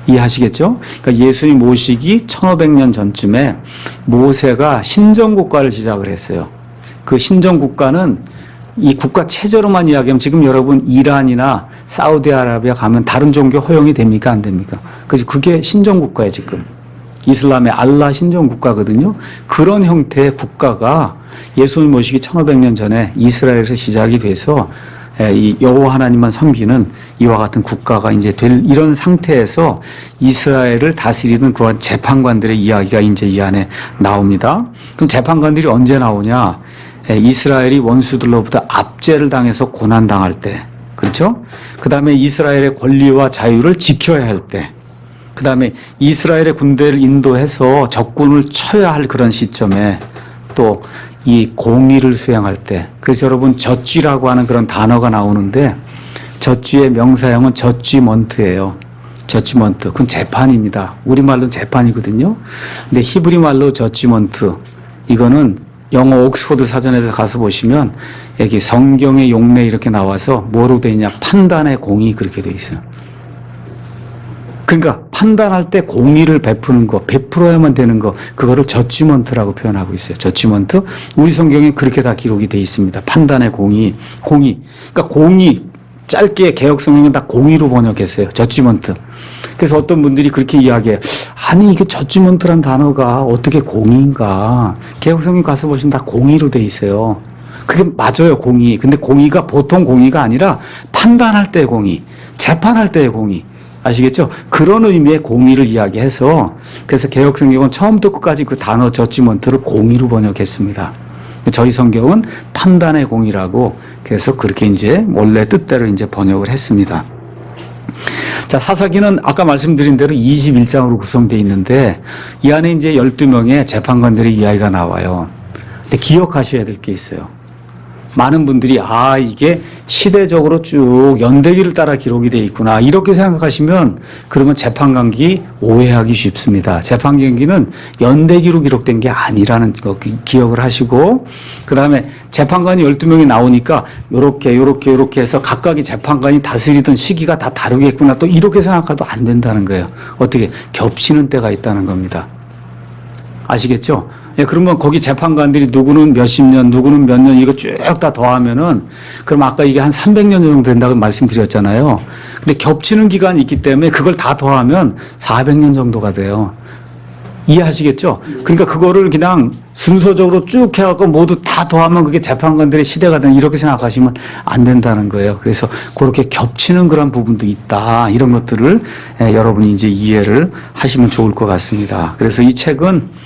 이해하시겠죠? 그러니까 예수님 모시기 1500년 전쯤에 모세가 신정국가를 시작을 했어요. 그 신정국가는 이 국가 체제로만 이야기하면 지금 여러분 이란이나 사우디아라비아 가면 다른 종교 허용이 됩니까? 안 됩니까? 그래서 그게 신정국가예요, 지금. 이슬람의 알라 신정국가거든요. 그런 형태의 국가가 예수님 모시기 1500년 전에 이스라엘에서 시작이 돼서 이 여호와 하나님만 섬기는 이와 같은 국가가 이제 될 이런 상태에서 이스라엘을 다스리는 그런 재판관들의 이야기가 이제 이 안에 나옵니다. 그럼 재판관들이 언제 나오냐? 이스라엘이 원수들로부터 압제를 당해서 고난당할 때, 그렇죠? 그 다음에 이스라엘의 권리와 자유를 지켜야 할 때, 그 그 다음에 이스라엘의 군대를 인도해서 적군을 쳐야 할 그런 시점에 또 이 공의를 수행할 때, 그래서 여러분 젖쥐라고 하는 그런 단어가 나오는데 젖쥐의 명사형은 젖쥐먼트예요. 젖쥐먼트. 그건 재판입니다. 우리말로 재판이거든요. 근데 히브리 말로 젖쥐먼트. 이거는 영어 옥스퍼드 사전에 가서 보시면 여기 성경의 용례 이렇게 나와서 뭐로 되어 있냐? 판단의 공의 그렇게 되어 있어요. 그러니까 판단할 때 공의를 베푸는 거, 베풀어야만 되는 거, 그거를 저지먼트라고 표현하고 있어요. 저지먼트. 우리 성경에 그렇게 다 기록이 되어 있습니다. 판단의 공의, 공의. 그러니까 공의, 짧게 개혁 성경은 다 공의로 번역했어요. 저지먼트. 그래서 어떤 분들이 그렇게 이야기해요. 아니 이게 저지먼트란 단어가 어떻게 공의인가? 개혁 성경 가서 보시면 다 공의로 되어 있어요. 그게 맞아요, 공의. 근데 공의가 보통 공의가 아니라 판단할 때의 공의, 재판할 때의 공의. 아시겠죠? 그런 의미의 공의를 이야기해서 그래서 개혁 성경은 처음부터 끝까지 그 단어 저지먼트를 공의로 번역했습니다. 저희 성경은 판단의 공의라고 그래서 그렇게 이제 원래 뜻대로 이제 번역을 했습니다. 자, 사사기는 아까 말씀드린 대로 21장으로 구성되어 있는데 이 안에 이제 12명의 재판관들의 이야기가 나와요. 근데 기억하셔야 될 게 있어요. 많은 분들이 이게 시대적으로 쭉 연대기를 따라 기록이 되어 있구나 이렇게 생각하시면 그러면 재판관기 오해하기 쉽습니다. 재판관기는 연대기로 기록된 게 아니라는 거 기억을 하시고 그 다음에 재판관이 12명이 나오니까 요렇게 해서 각각의 재판관이 다스리던 시기가 다 다르겠구나 또 이렇게 생각해도 안 된다는 거예요. 어떻게 겹치는 때가 있다는 겁니다. 아시겠죠? 예, 그러면 거기 재판관들이 누구는 몇십 년, 누구는 몇 년 이거 쭉 다 더하면은 그럼 아까 이게 한 300년 정도 된다고 말씀드렸잖아요. 근데 겹치는 기간이 있기 때문에 그걸 다 더하면 400년 정도가 돼요. 이해하시겠죠? 그러니까 그거를 그냥 순서적으로 쭉 해갖고 모두 다 더하면 그게 재판관들의 시대가 되는 이렇게 생각하시면 안 된다는 거예요. 그래서 그렇게 겹치는 그런 부분도 있다. 이런 것들을 여러분이 이제 이해를 하시면 좋을 것 같습니다. 그래서 이 책은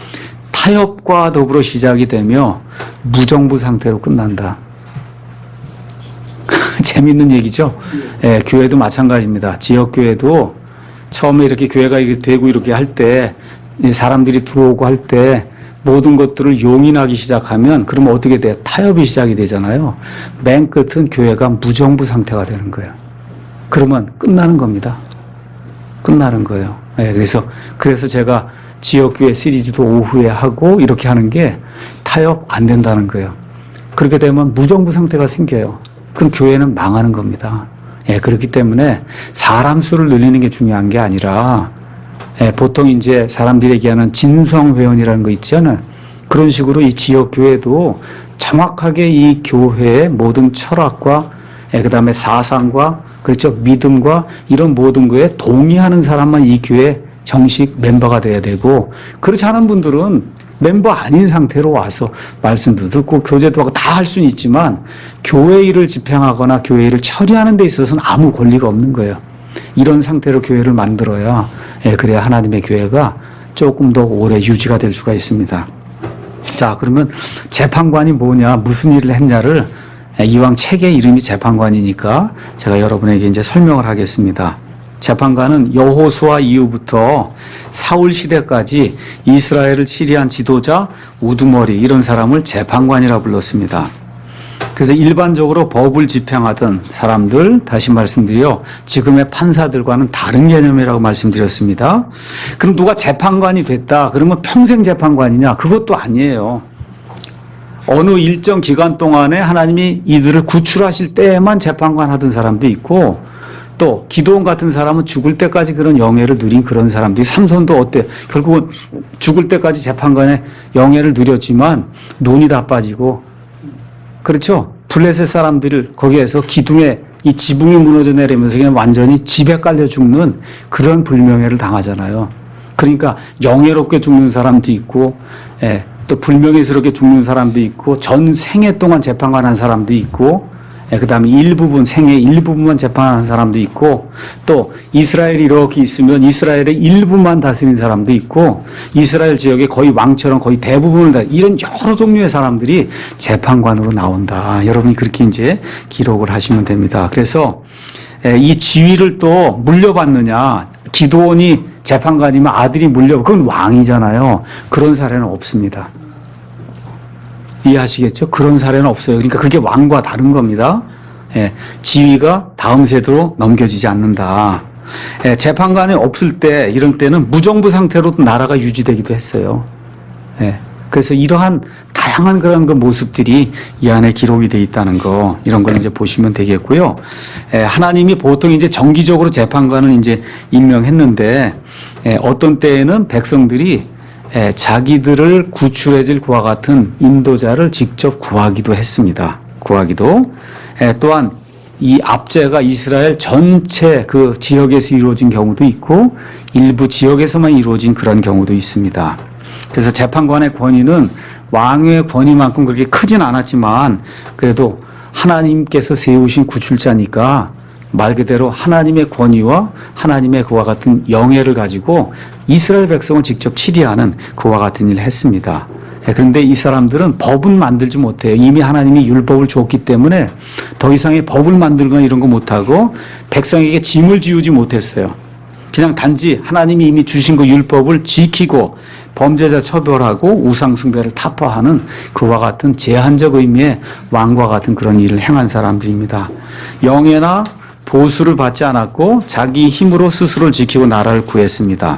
타협과 더불어 시작이 되며 무정부 상태로 끝난다. 재밌는 얘기죠? 예, 교회도 마찬가지입니다. 지역교회도 처음에 이렇게 교회가 되고 이렇게 할 때 사람들이 들어오고 할 때 모든 것들을 용인하기 시작하면 그러면 어떻게 돼요? 타협이 시작이 되잖아요. 맨 끝은 교회가 무정부 상태가 되는 거예요. 그러면 끝나는 겁니다. 끝나는 거예요. 예, 그래서 제가 지역교회 시리즈도 오후에 하고 이렇게 하는 게 타협 안 된다는 거예요. 그렇게 되면 무정부 상태가 생겨요. 그럼 교회는 망하는 겁니다. 예, 그렇기 때문에 사람 수를 늘리는 게 중요한 게 아니라 보통 이제 사람들이 얘기하는 진성회원이라는 거 있잖아요. 그런 식으로 이 지역교회도 정확하게 이 교회의 모든 철학과 그 다음에 사상과 그렇죠 믿음과 이런 모든 거에 동의하는 사람만 이 교회 정식 멤버가 돼야 되고 그렇지 않은 분들은 멤버 아닌 상태로 와서 말씀도 듣고 교제도 하고 다 할 수는 있지만 교회 일을 집행하거나 교회 일을 처리하는 데 있어서는 아무 권리가 없는 거예요. 이런 상태로 교회를 만들어야 그래야 하나님의 교회가 조금 더 오래 유지가 될 수가 있습니다. 자, 그러면 재판관이 뭐냐 무슨 일을 했냐를 이왕 책의 이름이 재판관이니까 제가 여러분에게 이제 설명을 하겠습니다. 재판관은 여호수아 이후부터 사울 시대까지 이스라엘을 치리한 지도자, 우두머리 이런 사람을 재판관이라 불렀습니다. 그래서 일반적으로 법을 집행하던 사람들, 다시 말씀드려 지금의 판사들과는 다른 개념이라고 말씀드렸습니다. 그럼 누가 재판관이 됐다 그러면 평생 재판관이냐? 그것도 아니에요. 어느 일정 기간 동안에 하나님이 이들을 구출하실 때에만 재판관 하던 사람도 있고 또 기도원 같은 사람은 죽을 때까지 그런 영예를 누린 그런 사람들이 삼손도 어때? 결국은 죽을 때까지 재판관의 영예를 누렸지만 눈이 다 빠지고 그렇죠? 블레셋 사람들을 거기에서 기둥에 이 지붕이 무너져 내리면서 그냥 완전히 집에 깔려 죽는 그런 불명예를 당하잖아요. 그러니까 영예롭게 죽는 사람도 있고 또 불명예스럽게 죽는 사람도 있고 전 생애 동안 재판관한 사람도 있고 그 다음에 생의 일부분만 재판하는 사람도 있고 또 이스라엘이 이렇게 있으면 이스라엘의 일부만 다스리는 사람도 있고 이스라엘 지역의 거의 왕처럼 거의 대부분을 다 이런 여러 종류의 사람들이 재판관으로 나온다. 여러분이 그렇게 이제 기록을 하시면 됩니다. 그래서 이 지위를 또 물려받느냐 기도원이 재판관이면 아들이 그건 왕이잖아요. 그런 사례는 없습니다. 이해하시겠죠? 그런 사례는 없어요. 그러니까 그게 왕과 다른 겁니다. 예, 지위가 다음 세대로 넘겨지지 않는다. 예, 재판관이 없을 때, 이런 때는 무정부 상태로도 나라가 유지되기도 했어요. 예, 그래서 이러한 다양한 그런 그 모습들이 이 안에 기록이 돼 있다는 거, 이런 걸 이제 보시면 되겠고요. 예, 하나님이 보통 이제 정기적으로 재판관을 이제 임명했는데, 예, 어떤 때에는 백성들이 자기들을 구출해줄 그와 같은 인도자를 직접 구하기도 했습니다. 또한 이 압제가 이스라엘 전체 그 지역에서 이루어진 경우도 있고 일부 지역에서만 이루어진 그런 경우도 있습니다. 그래서 재판관의 권위는 왕의 권위만큼 그렇게 크진 않았지만 그래도 하나님께서 세우신 구출자니까 말 그대로 하나님의 권위와 하나님의 그와 같은 영예를 가지고 이스라엘 백성을 직접 치리하는 그와 같은 일을 했습니다. 그런데 이 사람들은 법은 만들지 못해요. 이미 하나님이 율법을 줬기 때문에 더 이상의 법을 만들거나 이런 거 못하고 백성에게 짐을 지우지 못했어요. 그냥 단지 하나님이 이미 주신 그 율법을 지키고 범죄자 처벌하고 우상숭배를 타파하는 그와 같은 제한적 의미의 왕과 같은 그런 일을 행한 사람들입니다. 영예나 보수를 받지 않았고 자기 힘으로 스스로를 지키고 나라를 구했습니다.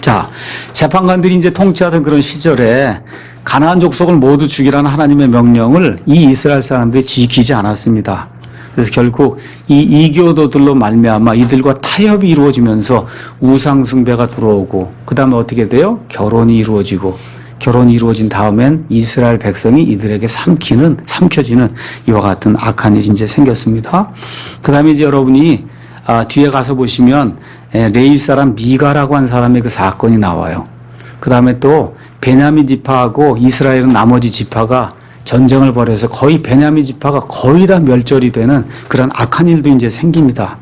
자, 재판관들이 이제 통치하던 그런 시절에 가나안 족속을 모두 죽이라는 하나님의 명령을 이 이스라엘 사람들이 지키지 않았습니다. 그래서 결국 이 이교도들로 말미암아 이들과 타협이 이루어지면서 우상 숭배가 들어오고 그다음에 어떻게 돼요? 결혼이 이루어진 다음엔 이스라엘 백성이 이들에게 삼켜지는 이와 같은 악한 일이 이제 생겼습니다. 그다음에 이제 여러분이 뒤에 가서 보시면 레위 사람 미가라고 한 사람의 그 사건이 나와요. 그다음에 또 베냐민 지파하고 이스라엘은 나머지 지파가 전쟁을 벌여서 거의 베냐민 지파가 거의 다 멸절이 되는 그런 악한 일도 이제 생깁니다.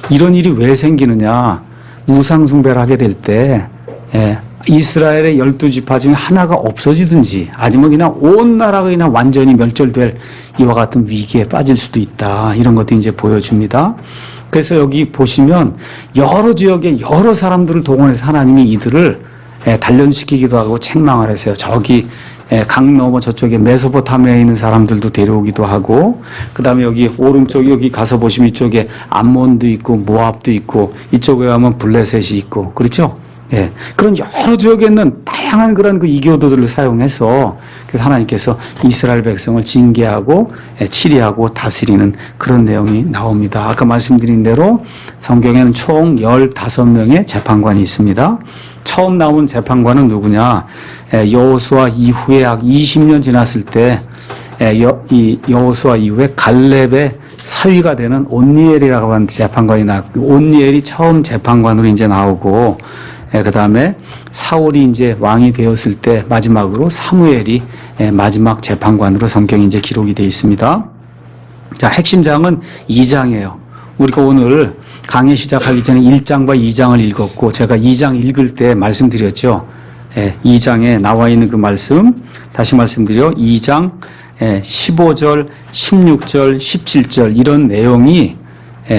이런 일이 왜 생기느냐? 우상 숭배를 하게 될 때 이스라엘의 12지파 중에 하나가 없어지든지 아니면 그냥 온 나라가 그냥 완전히 멸절될 이와 같은 위기에 빠질 수도 있다. 이런 것도 이제 보여줍니다. 그래서 여기 보시면 여러 지역의 여러 사람들을 동원해서 하나님이 이들을 단련시키기도 하고 책망을 했어요. 저기 강 너머 저쪽에 메소포타미아에 있는 사람들도 데려오기도 하고 그다음에 여기 오른쪽 여기 가서 보시면 이쪽에 암몬도 있고 모압도 있고 이쪽에 가면 블레셋이 있고 그렇죠? 예. 그런 여러 지역에 있는 다양한 그런 그 이교도들을 사용해서 그래서 하나님께서 이스라엘 백성을 징계하고 치리하고 다스리는 그런 내용이 나옵니다. 아까 말씀드린 대로 성경에는 총 15명의 재판관이 있습니다. 처음 나온 재판관은 누구냐? 여호수아 이후에 약 20년 지났을 때 이 여호수아 이후에 갈렙의 사위가 되는 온니엘이라고 하는 재판관이 나왔고 온니엘이 처음 재판관으로 이제 나오고 그 다음에 사울이 이제 왕이 되었을 때 마지막으로 사무엘이 마지막 재판관으로 성경이 이제 기록이 되어 있습니다. 자, 핵심장은 2장이에요. 우리가 오늘 강의 시작하기 전에 1장과 2장을 읽었고 제가 2장 읽을 때 말씀드렸죠. 2장에 나와 있는 그 말씀 다시 말씀드려 2장 15절, 16절, 17절 이런 내용이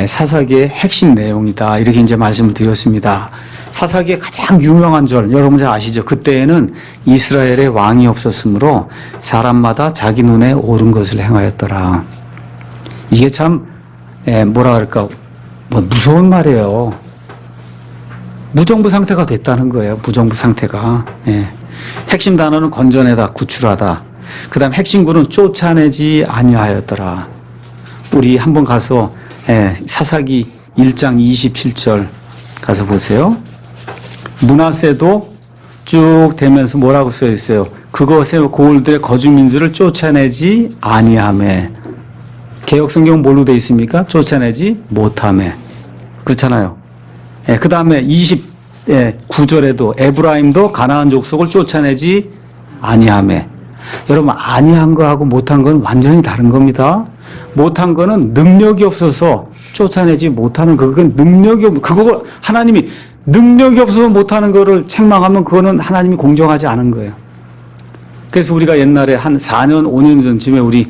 사사기의 핵심 내용이다. 이렇게 이제 말씀을 드렸습니다. 사사기의 가장 유명한 절, 여러분 잘 아시죠? 그때에는 이스라엘의 왕이 없었으므로 사람마다 자기 눈에 옳은 것을 행하였더라. 이게 참, 뭐라 그럴까, 무서운 말이에요. 무정부 상태가 됐다는 거예요. 무정부 상태가. 핵심 단어는 건져내다, 구출하다. 그 다음 핵심 구는 쫓아내지 아니하였더라. 우리 한번 가서, 사사기 1장 27절 가서 보세요. 므낫세도 쭉 되면서 뭐라고 써 있어요? 그것의 고을들의 거주민들을 쫓아내지 아니하매. 개역성경은 뭘로 되어 있습니까? 쫓아내지 못하매. 그렇잖아요. 그 다음에 29절에도 에브라임도 가나안 족속을 쫓아내지 아니하매. 여러분 아니한 거하고 못한 건 완전히 다른 겁니다. 못한 거는 능력이 없어서 쫓아내지 못하는 그건 능력이 없는 그거 하나님이 능력이 없어서 못하는 거를 책망하면 그거는 하나님이 공정하지 않은 거예요. 그래서 우리가 옛날에 한 4년, 5년 전쯤에 우리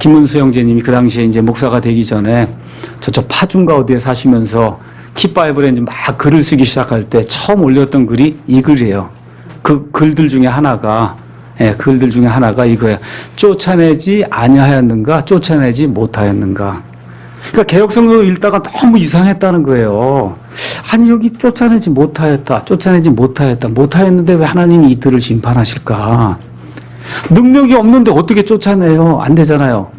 김은수 형제님이 그 당시에 이제 목사가 되기 전에 저쪽 파주인가 어디에 사시면서 kit바이블에 이제 막 글을 쓰기 시작할 때 처음 올렸던 글이 이 글이에요. 그 글들 중에 하나가, 글들 중에 하나가 이거예요. 쫓아내지 아니하였는가, 쫓아내지 못하였는가. 그러니까 개혁성경을 읽다가 너무 이상했다는 거예요. 아니, 여기 쫓아내지 못하였다, 쫓아내지 못하였다, 못하였는데 왜 하나님이 이들을 심판하실까? 능력이 없는데 어떻게 쫓아내요? 안 되잖아요.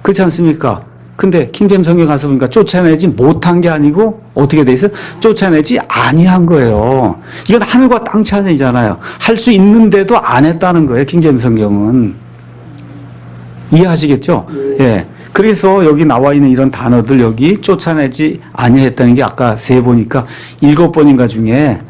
그렇지 않습니까? 근데 킹제임 성경 가서 보니까 쫓아내지 못한 게 아니고 어떻게 돼 있어요? 쫓아내지 아니한 거예요. 이건 하늘과 땅 차이잖아요. 할 수 있는데도 안 했다는 거예요. 킹제임 성경은. 이해하시겠죠? 예. 그래서 여기 나와 있는 이런 단어들 여기 쫓아내지 아니했다는 게 아까 세 보니까 7번인가 중에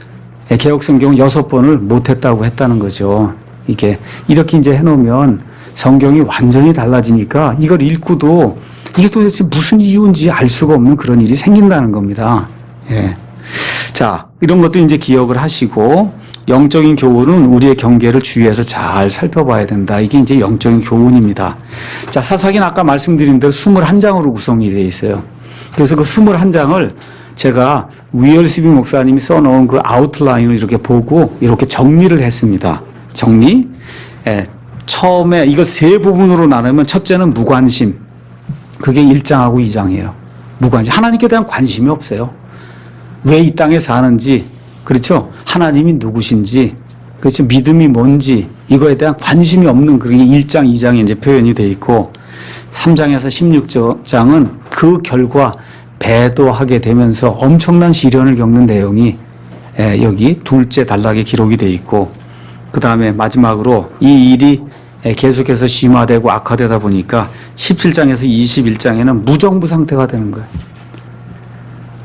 개혁 성경은 6번을 못했다고 했다는 거죠. 이게 이렇게 이제 해놓으면 성경이 완전히 달라지니까 이걸 읽고도 이게 도대체 무슨 이유인지 알 수가 없는 그런 일이 생긴다는 겁니다. 예. 자, 이런 것도 이제 기억을 하시고, 영적인 교훈은 우리의 경계를 주의해서 잘 살펴봐야 된다. 이게 이제 영적인 교훈입니다. 자, 사사기는 아까 말씀드린 대로 21장으로 구성이 되어 있어요. 그래서 그 21장을 제가 위얼스비 목사님이 써놓은 그 아웃라인을 이렇게 보고 이렇게 정리를 했습니다. 정리. 예. 처음에 이거 세 부분으로 나누면 첫째는 무관심. 그게 1장하고 2장이에요. 무관심. 하나님께 대한 관심이 없어요. 왜 이 땅에 사는지, 그렇죠? 하나님이 누구신지, 그렇죠? 믿음이 뭔지, 이거에 대한 관심이 없는 그게 1장, 2장에 이제 표현이 되어 있고, 3장에서 16장은 그 결과 배도하게 되면서 엄청난 시련을 겪는 내용이 여기 둘째 단락에 기록이 되어 있고, 그 다음에 마지막으로 이 일이 계속해서 심화되고 악화되다 보니까 17장에서 21장에는 무정부 상태가 되는 거예요.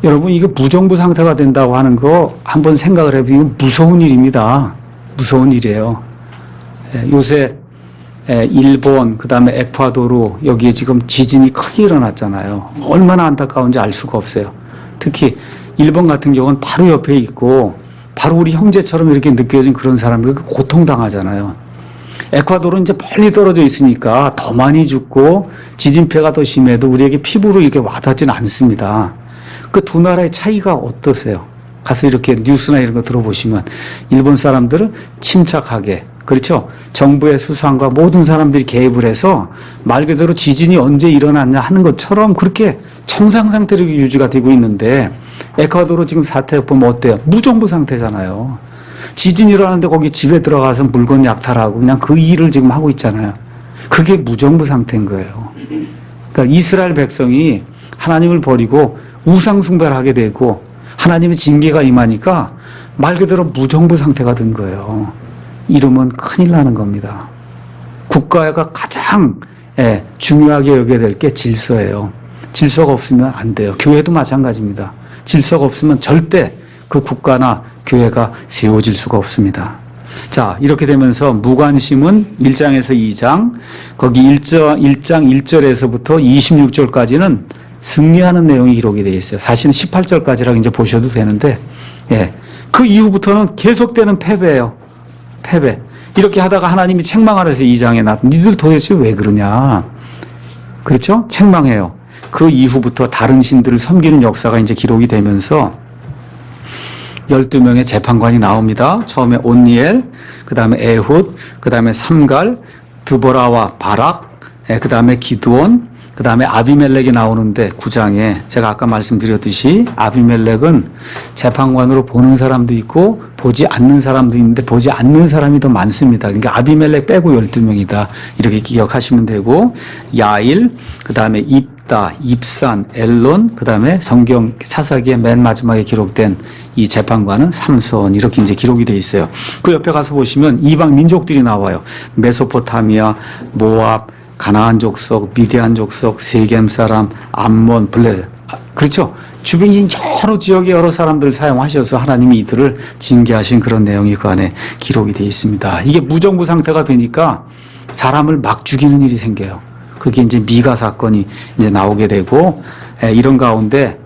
여러분, 이거 무정부 상태가 된다고 하는 거 한번 생각을 해보면 무서운 일입니다. 무서운 일이에요. 요새 일본, 그 다음에 에콰도르, 여기에 지금 지진이 크게 일어났잖아요. 얼마나 안타까운지 알 수가 없어요. 특히 일본 같은 경우는 바로 옆에 있고 바로 우리 형제처럼 이렇게 느껴진 그런 사람들 고통당하잖아요. 에콰도르는 이제 멀리 떨어져 있으니까 더 많이 죽고 지진 피해가 더 심해도 우리에게 피부로 이렇게 와닿지는 않습니다. 그 두 나라의 차이가 어떠세요? 가서 이렇게 뉴스나 이런 거 들어보시면 일본 사람들은 침착하게, 그렇죠? 정부의 수상과 모든 사람들이 개입을 해서 말 그대로 지진이 언제 일어났냐 하는 것처럼 그렇게 정상 상태로 유지가 되고 있는데, 에콰도르 지금 사태 보면 어때요? 무정부 상태잖아요. 지진이 일어나는데 거기 집에 들어가서 물건 약탈하고 그냥 그 일을 지금 하고 있잖아요. 그게 무정부 상태인 거예요. 그러니까 이스라엘 백성이 하나님을 버리고 우상 숭배를 하게 되고 하나님의 징계가 임하니까 말 그대로 무정부 상태가 된 거예요. 이러면 큰일 나는 겁니다. 국가가 가장 중요하게 여겨야 될 게 질서예요. 질서가 없으면 안 돼요. 교회도 마찬가지입니다. 질서가 없으면 절대 그 국가나 교회가 세워질 수가 없습니다. 자, 이렇게 되면서 무관심은 1장에서 2장, 거기 1장 1절에서부터 26절까지는 승리하는 내용이 기록이 되어 있어요. 사실은 18절까지라고 이제 보셔도 되는데, 그 이후부터는 계속되는 패배예요. 패배. 이렇게 하다가 하나님이 책망하라서 2장에 니들 도대체 왜 그러냐. 그렇죠? 책망해요. 그 이후부터 다른 신들을 섬기는 역사가 이제 기록이 되면서 12명의 재판관이 나옵니다. 처음에 온니엘, 그 다음에 에훗, 그 다음에 삼갈, 드보라와 바락, 그 다음에 기드온, 그 다음에 아비멜렉이 나오는데 9장에 제가 아까 말씀드렸듯이 아비멜렉은 재판관으로 보는 사람도 있고 보지 않는 사람도 있는데 보지 않는 사람이 더 많습니다. 그러니까 아비멜렉 빼고 12명이다. 이렇게 기억하시면 되고, 야일, 그 다음에 입다, 입산, 엘론, 그 다음에 성경 사사기의 맨 마지막에 기록된 이 재판관은 삼손, 이렇게 이제 기록이 되어 있어요. 그 옆에 가서 보시면 이방 민족들이 나와요. 메소포타미아, 모압, 가나안 족속, 미디안 족속, 세겜 사람, 암몬, 블레셋. 그렇죠? 주변인 여러 지역의 여러 사람들을 사용하셔서 하나님이 이들을 징계하신 그런 내용이 그 안에 기록이 되어 있습니다. 이게 무정부 상태가 되니까 사람을 막 죽이는 일이 생겨요. 그게 이제 미가 사건이 이제 나오게 되고, 이런 가운데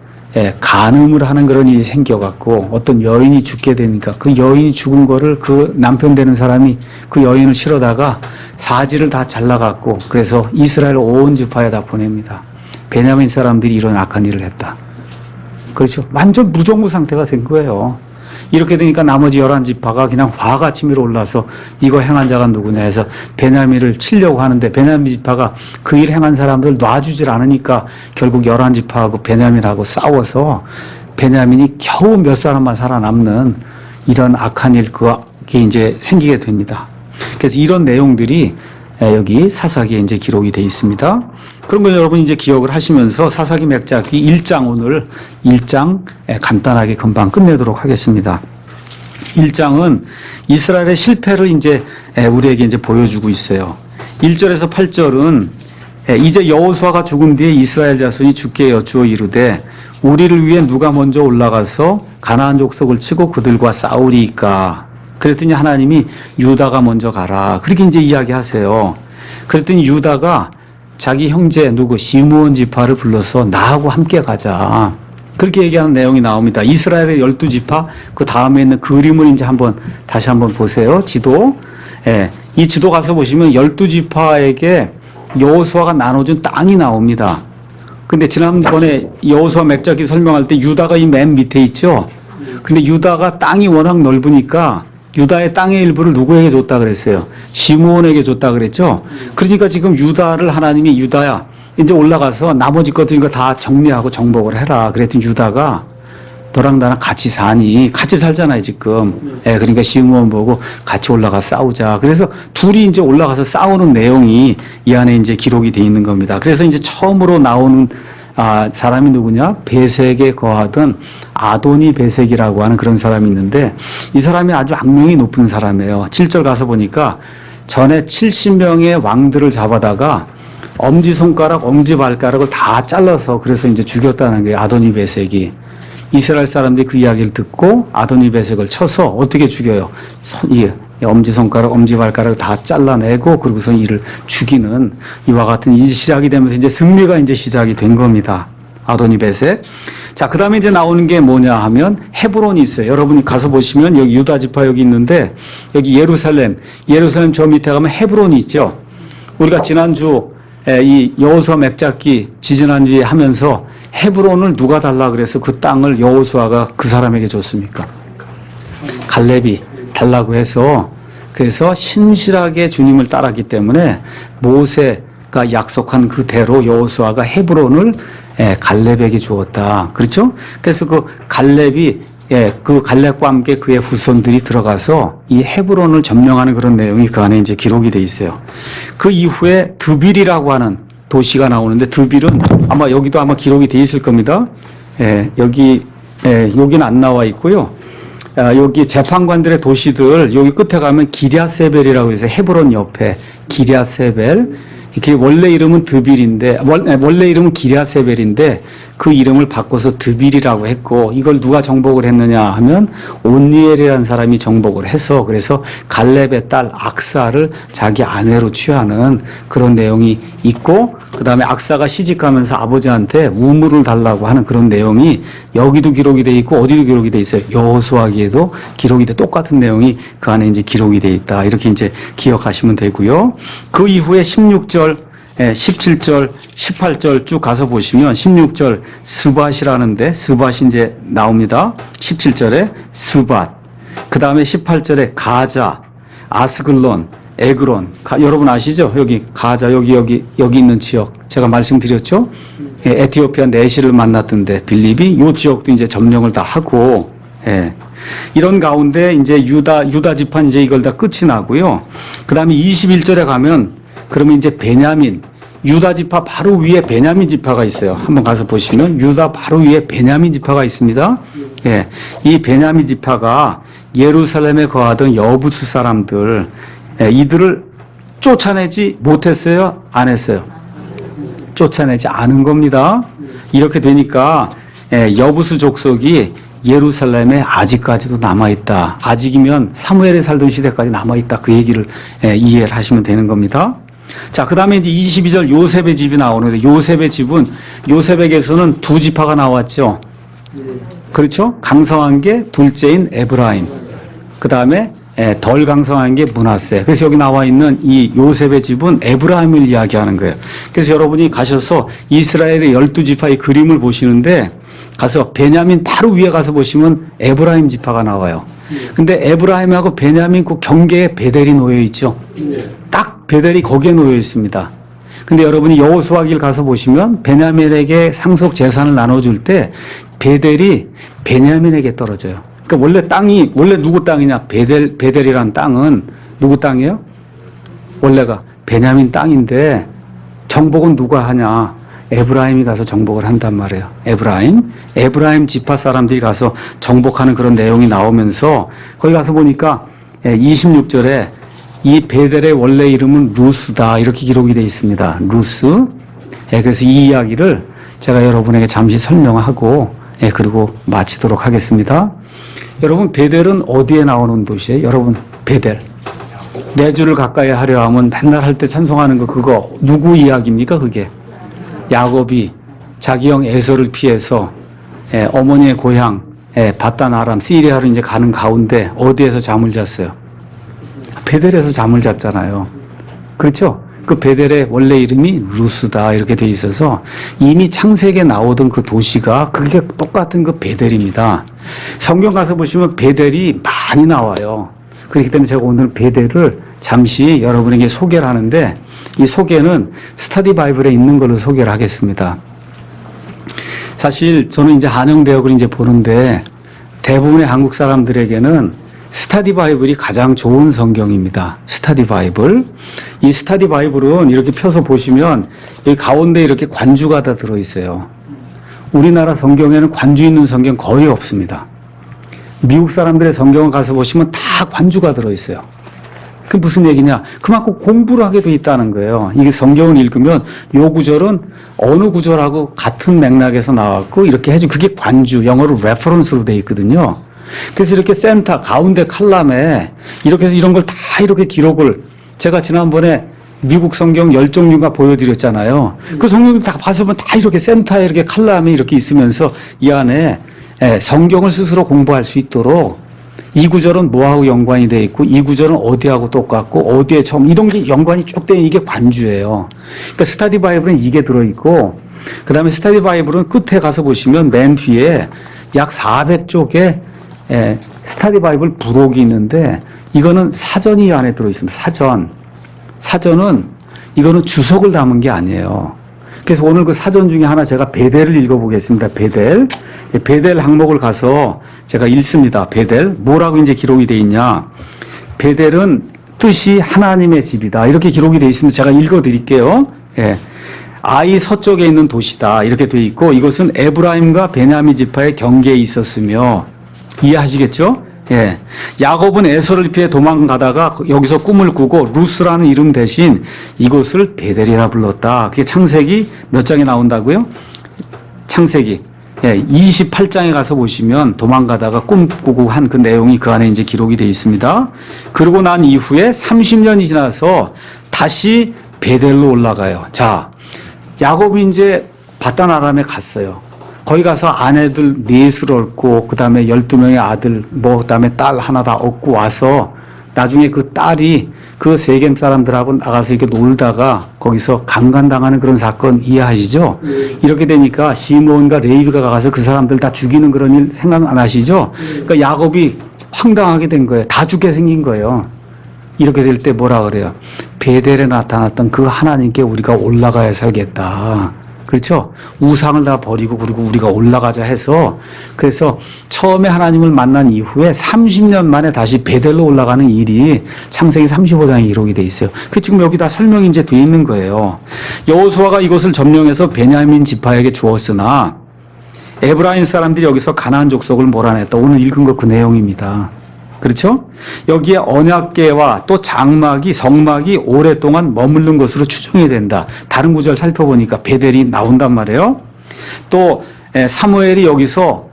간음을 하는 그런 일이 생겨갖고 어떤 여인이 죽게 되니까 그 여인이 죽은 거를 그 남편 되는 사람이 그 여인을 실어다가 사지를 다 잘라갖고 그래서 이스라엘 온 지파에 다 보냅니다. 베냐민 사람들이 이런 악한 일을 했다. 그렇죠. 완전 무정부 상태가 된 거예요. 이렇게 되니까 나머지 11지파가 그냥 화가 치밀어 올라서 이거 행한 자가 누구냐 해서 베냐민을 치려고 하는데 베냐민 지파가 그 일 행한 사람들 놔주질 않으니까 결국 11지파하고 베냐민하고 싸워서 베냐민이 겨우 몇 사람만 살아남는 이런 악한 일 그게 이제 생기게 됩니다. 그래서 이런 내용들이 여기 사사기에 이제 기록이 되어 있습니다. 그런 거 여러분 이제 기억을 하시면서 사사기 맥작기 1장 오늘 1장 간단하게 금방 끝내도록 하겠습니다. 1장은 이스라엘의 실패를 이제 우리에게 이제 보여주고 있어요. 1절에서 8절은 이제 여호수아가 죽은 뒤에 이스라엘 자손이 주께 여쭈어 이르되 우리를 위해 누가 먼저 올라가서 가나안 족속을 치고 그들과 싸우리이까. 그랬더니 하나님이 유다가 먼저 가라. 그렇게 이제 이야기하세요. 그랬더니 유다가 자기 형제 시므온 지파를 불러서 나하고 함께 가자. 그렇게 얘기하는 내용이 나옵니다. 이스라엘의 12지파 그 다음에 있는 그림을 이제 다시 한번 보세요. 지도. 예. 이 지도 가서 보시면 12지파에게 여호수아가 나눠준 땅이 나옵니다. 근데 지난번에 여호수아 맥작기 설명할 때 유다가 이 맨 밑에 있죠. 근데 유다가 땅이 워낙 넓으니까 유다의 땅의 일부를 누구에게 줬다 그랬어요? 시므온에게 줬다 그랬죠? 그러니까 지금 유다를 하나님이 유다야, 이제 올라가서 나머지 것들 이거 다 정리하고 정복을 해라. 그랬더니 유다가 너랑 나랑 같이 사니? 같이 살잖아요, 지금. 예, 그러니까 시므온 보고 같이 올라가 싸우자. 그래서 둘이 이제 올라가서 싸우는 내용이 이 안에 이제 기록이 돼 있는 겁니다. 그래서 이제 처음으로 나오는 사람이 누구냐? 베색에 거하던 아도니 베색이라고 하는 그런 사람이 있는데 이 사람이 아주 악명이 높은 사람이에요. 7절 가서 보니까 전에 70명의 왕들을 잡아다가 엄지손가락, 엄지발가락을 다 잘라서 그래서 이제 죽였다는 게 아도니 베색이. 이스라엘 사람들이 그 이야기를 듣고 아도니 베색을 쳐서 어떻게 죽여요? 엄지손가락, 엄지발가락을 다 잘라내고 그러고서 이를 죽이는 이와 같은 일이 시작이 되면서 이제 승리가 이제 시작이 된 겁니다. 아도니 베색. 자, 그 다음에 이제 나오는 게 뭐냐 하면 헤브론이 있어요. 여러분이 가서 보시면 여기 유다 지파 여기 있는데 여기 예루살렘 저 밑에 가면 헤브론이 있죠. 우리가 지난주 이 여호수아 맥작기 지지난주에 하면서 헤브론을 누가 달라 그래서 그 땅을 여호수아가 그 사람에게 줬습니까? 갈렙이 달라고 해서 그래서 신실하게 주님을 따랐기 때문에 모세가 약속한 그대로 여호수아가 헤브론을 갈렙에게 주었다. 그렇죠? 그래서 그 갈렙이 그 갈렙과 함께 그의 후손들이 들어가서 이 헤브론을 점령하는 그런 내용이 그 안에 이제 기록이 돼 있어요. 그 이후에 드빌이라고 하는 도시가 나오는데 드빌은 아마 여기도 아마 기록이 돼 있을 겁니다. 여기는 안 나와 있고요. 여기 재판관들의 도시들 여기 끝에 가면 기랴세벨이라고 해서 헤브론 옆에 기랴세벨 이게 원래 이름은 드빌인데 원래 이름은 기랴세벨인데 그 이름을 바꿔서 드빌이라고 했고 이걸 누가 정복을 했느냐 하면 온니엘이라는 사람이 정복을 해서 그래서 갈렙의 딸 악사를 자기 아내로 취하는 그런 내용이 있고 그다음에 악사가 시집가면서 아버지한테 우물을 달라고 하는 그런 내용이 여기도 기록이 돼 있고 어디도 기록이 돼 있어요. 여호수아기에도 기록이 돼 똑같은 내용이 그 안에 이제 기록이 돼 있다. 이렇게 이제 기억하시면 되고요. 그 이후에 16절 17절, 18절 쭉 가서 보시면 16절 스밧이라는데 스밧이 이제 나옵니다. 17절에 스밧. 그 다음에 18절에 가자, 아스글론, 에그론. 여러분 아시죠? 여기 가자, 여기 있는 지역. 제가 말씀드렸죠? 에티오피아 내시를 만났던데 빌립이 요 지역도 이제 점령을 다 하고, 이런 가운데 이제 유다 지판 이제 이걸 다 끝이 나고요. 그 다음에 21절에 가면 그러면 이제 베냐민, 유다 지파 바로 위에 베냐민 지파가 있어요. 한번 가서 보시면 유다 바로 위에 베냐민 지파가 있습니다. 이 베냐민 지파가 예루살렘에 거하던 여부수 사람들, 이들을 쫓아내지 못했어요? 안 했어요? 쫓아내지 않은 겁니다. 이렇게 되니까 여부수 족속이 예루살렘에 아직까지도 남아있다. 아직이면 사무엘이 살던 시대까지 남아있다. 그 얘기를 이해를 하시면 되는 겁니다. 자, 그 다음에 이제 22절 요셉의 집이 나오는데 요셉의 집은 요셉에게서는 두 지파가 나왔죠. 그렇죠? 강성한 게 둘째인 에브라임. 그 다음에 덜 강성한 게 므낫세. 그래서 여기 나와 있는 이 요셉의 집은 에브라임을 이야기하는 거예요. 그래서 여러분이 가셔서 이스라엘의 12지파의 그림을 보시는데 가서 베냐민 바로 위에 가서 보시면 에브라임 지파가 나와요. 근데 에브라임하고 베냐민 그 경계에 베델이 놓여 있죠. 딱 베델이 거기에 놓여 있습니다. 근데 여러분이 여호수아기를 가서 보시면 베냐민에게 상속 재산을 나눠줄 때 베델이 베냐민에게 떨어져요. 그러니까 원래 누구 땅이냐? 베델이란 땅은 누구 땅이에요? 원래가 베냐민 땅인데 정복은 누가 하냐? 에브라임이 가서 정복을 한단 말이에요. 에브라임 지파 사람들이 가서 정복하는 그런 내용이 나오면서 거기 가서 보니까 26절에 이 베델의 원래 이름은 루스다 이렇게 기록이 되어 있습니다. 루스. 그래서 이 이야기를 제가 여러분에게 잠시 설명하고 그리고 마치도록 하겠습니다. 여러분 베델은 어디에 나오는 도시예요? 여러분 베델. 내 주를 가까이 하려 하면 맨날 할 때 찬송하는 거 그거 누구 이야기입니까 그게? 야곱이 자기 형 에서를 피해서 어머니의 고향 바단 아람 시리아로 이제 가는 가운데 어디에서 잠을 잤어요? 베델에서 잠을 잤잖아요. 그렇죠? 그 베델의 원래 이름이 루스다 이렇게 돼 있어서 이미 창세기에 나오던 그 도시가 그게 똑같은 그 베델입니다. 성경 가서 보시면 베델이 많이 나와요. 그렇기 때문에 제가 오늘 베델을 잠시 여러분에게 소개를 하는데 이 소개는 스터디 바이블에 있는 걸로 소개를 하겠습니다. 사실 저는 이제 한영대학을 이제 보는데 대부분의 한국 사람들에게는 스터디 바이블이 가장 좋은 성경입니다. 스터디 바이블. 이 스터디 바이블은 이렇게 펴서 보시면 이 가운데 이렇게 관주가 다 들어있어요. 우리나라 성경에는 관주 있는 성경 거의 없습니다. 미국 사람들의 성경을 가서 보시면 다 관주가 들어있어요. 그게 무슨 얘기냐? 그만큼 공부를 하게 돼 있다는 거예요. 이게 성경을 읽으면 요 구절은 어느 구절하고 같은 맥락에서 나왔고 이렇게 해주 그게 관주, 영어로 레퍼런스로 돼 있거든요. 그래서 이렇게 센터, 가운데 칼럼에 이렇게 해서 이런 걸 다 이렇게 기록을 제가 지난번에 미국 성경 10종류가 보여드렸잖아요. 그 성경을 다 봐서면 다 이렇게 센터에 이렇게 칼럼에 이렇게 있으면서 이 안에 성경을 스스로 공부할 수 있도록 이 구절은 뭐하고 연관이 돼 있고 이 구절은 어디하고 똑같고 어디에 처음 이런 게 연관이 쭉 돼 이게 관주예요. 그러니까 스터디 바이블은 이게 들어있고 그 다음에 스터디 바이블은 끝에 가서 보시면 맨 뒤에 약 400쪽의 스터디 바이블 부록이 있는데 이거는 사전이 안에 들어있습니다. 사전은 이거는 주석을 담은 게 아니에요. 그래서 오늘 그 사전 중에 하나 제가 베델을 읽어보겠습니다. 베델 항목을 가서 제가 읽습니다. 베델. 뭐라고 이제 기록이 되어 있냐. 베델은 뜻이 하나님의 집이다. 이렇게 기록이 되어 있습니다. 제가 읽어드릴게요. 아이 서쪽에 있는 도시다. 이렇게 되어 있고 이것은 에브라임과 베냐민 지파의 경계에 있었으며 이해하시겠죠? 야곱은 에서를 피해 도망가다가 여기서 꿈을 꾸고 루스라는 이름 대신 이곳을 베델이라 불렀다. 그게 창세기 몇 장에 나온다고요? 창세기 28장에 가서 보시면 도망가다가 꿈꾸고 한 그 내용이 그 안에 이제 기록이 되어 있습니다. 그러고 난 이후에 30년이 지나서 다시 베델로 올라가요. 자, 야곱이 이제 바단 아람에 갔어요. 거기 가서 아내들 넷을 얻고 그 다음에 12명의 아들 그 다음에 딸 하나 다 얻고 와서 나중에 그 딸이 그 세겜 사람들하고 나가서 이렇게 놀다가 거기서 강간당하는 그런 사건 이해하시죠? 이렇게 되니까 시므온과 레위가 가서 그 사람들 다 죽이는 그런 일 생각 안 하시죠? 그러니까 야곱이 황당하게 된 거예요. 다 죽게 생긴 거예요. 이렇게 될 때 뭐라 그래요? 베델에 나타났던 그 하나님께 우리가 올라가야 살겠다. 그렇죠? 우상을 다 버리고 그리고 우리가 올라가자 해서 그래서 처음에 하나님을 만난 이후에 30년 만에 다시 베델로 올라가는 일이 창세기 35장에 기록이 돼 있어요. 그 지금 여기 다 설명이 이제 돼 있는 거예요. 여호수아가 이것을 점령해서 베냐민 지파에게 주었으나 에브라임 사람들이 여기서 가나안 족속을 몰아냈다. 오늘 읽은 거 그 내용입니다. 그렇죠? 여기에 언약궤와 또 장막이 성막이 오랫동안 머무른 것으로 추정이 된다. 다른 구절 살펴보니까 베델이 나온단 말이에요. 또 사무엘이 여기서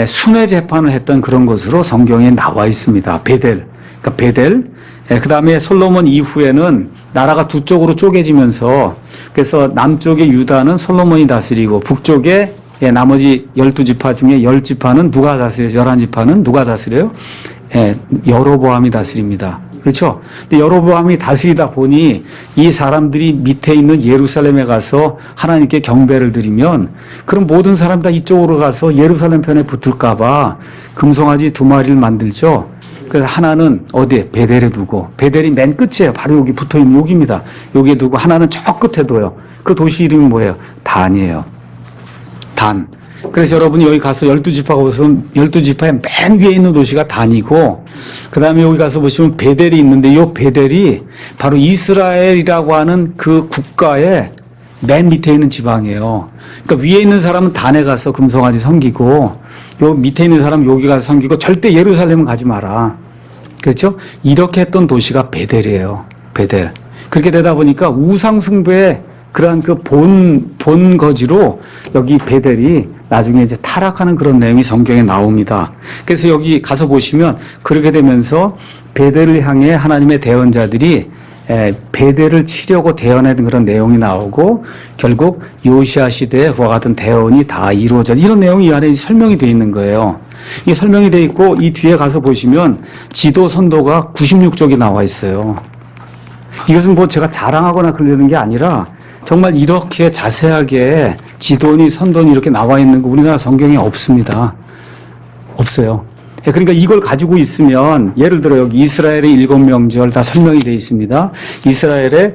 순회 재판을 했던 그런 것으로 성경에 나와 있습니다. 베델. 그러니까 베델. 그 다음에 솔로몬 이후에는 나라가 두 쪽으로 쪼개지면서 그래서 남쪽의 유다는 솔로몬이 다스리고 북쪽에 나머지 12지파 중에 10지파는 누가 다스려요? 11지파는 누가 다스려요? 여로보암이 다스립니다. 그렇죠? 근데 여로보암이 다스리다 보니 이 사람들이 밑에 있는 예루살렘에 가서 하나님께 경배를 드리면 그럼 모든 사람 다 이쪽으로 가서 예루살렘 편에 붙을까봐 금송아지 2마리를 만들죠. 그래서 하나는 어디에? 베델에 두고, 베델이 맨 끝이에요. 바로 여기 붙어 있는 여기입니다. 여기에 두고 하나는 저 끝에 둬요. 그 도시 이름이 뭐예요? 단이에요. 단. 그래서 여러분이 여기 가서 12지파가 보시면 12지파의 맨 위에 있는 도시가 단이고, 그 다음에 여기 가서 보시면 베델이 있는데 이 베델이 바로 이스라엘이라고 하는 그 국가의 맨 밑에 있는 지방이에요. 그러니까 위에 있는 사람은 단에 가서 금송아지 섬기고, 요 밑에 있는 사람은 여기 가서 섬기고, 절대 예루살렘은 가지 마라. 그렇죠? 이렇게 했던 도시가 베델이에요. 베델. 그렇게 되다 보니까 우상숭배의 그러한 그 본 거지로 여기 베델이 나중에 이제 타락하는 그런 내용이 성경에 나옵니다. 그래서 여기 가서 보시면 그렇게 되면서 베델을 향해 하나님의 대언자들이 베델을 치려고 대언하는 그런 내용이 나오고, 결국 요시아 시대에 그와 같은 대언이 다 이루어져, 이런 내용이 이 안에 설명이 되어 있는 거예요. 이게 설명이 되어 있고, 이 뒤에 가서 보시면 지도 선도가 96쪽이 나와 있어요. 이것은 뭐 제가 자랑하거나 그러는 게 아니라 정말 이렇게 자세하게 지도니 선도니 이렇게 나와 있는 거 우리나라 성경에 없습니다. 없어요. 그러니까 이걸 가지고 있으면, 예를 들어 여기 이스라엘의 7명절 다 설명이 되어 있습니다. 이스라엘의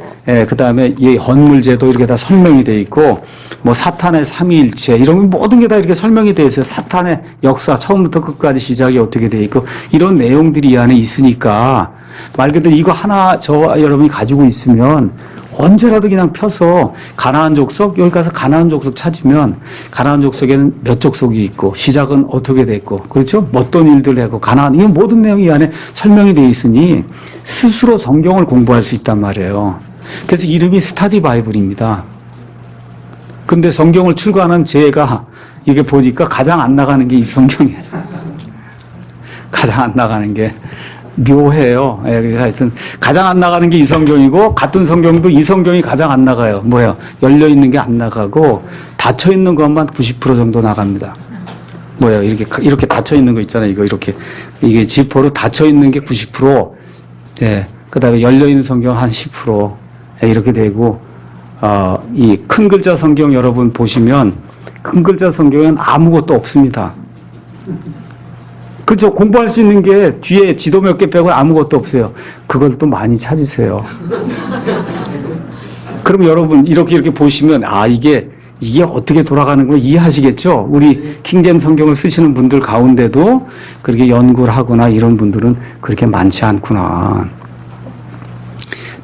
그 다음에 이 헌물제도 이렇게 다 설명이 되어 있고, 뭐 사탄의 삼위일체 이런 모든 게 다 이렇게 설명이 되어 있어요. 사탄의 역사 처음부터 끝까지 시작이 어떻게 되어 있고, 이런 내용들이 이 안에 있으니까 말 그대로 이거 하나 저와 여러분이 가지고 있으면 언제라도 그냥 펴서 가나안 족속, 여기 가서 가나안 족속 찾으면 가나안 족속에는 몇 족속이 있고 시작은 어떻게 됐고, 그렇죠? 어떤 일들을 하고 가나안, 이 모든 내용이 이 안에 설명이 되어 있으니 스스로 성경을 공부할 수 있단 말이에요. 그래서 이름이 스타디 바이블입니다. 근데 성경을 출간한 제가 이게 보니까 가장 안 나가는 게 이 성경이에요. 가장 안 나가는 게 묘해요. 그래서 하여튼 가장 안 나가는 게 이 성경이고, 같은 성경도 이 성경이 가장 안 나가요. 뭐예요? 열려 있는 게 안 나가고 닫혀 있는 것만 90% 정도 나갑니다. 뭐예요? 이렇게 닫혀 있는 거 있잖아요. 이렇게 이게 지퍼로 닫혀 있는 게 90%, 그다음에 열려 있는 성경 한 10%, 이렇게 되고, 이 큰 글자 성경 여러분 보시면 큰 글자 성경엔 아무것도 없습니다. 그렇죠. 공부할 수 있는 게 뒤에 지도 몇 개 빼고 아무것도 없어요. 그걸 또 많이 찾으세요. 그럼 여러분 이렇게 보시면 이게 어떻게 돌아가는 거 이해하시겠죠? 우리 킹잼 성경을 쓰시는 분들 가운데도 그렇게 연구를 하거나 이런 분들은 그렇게 많지 않구나.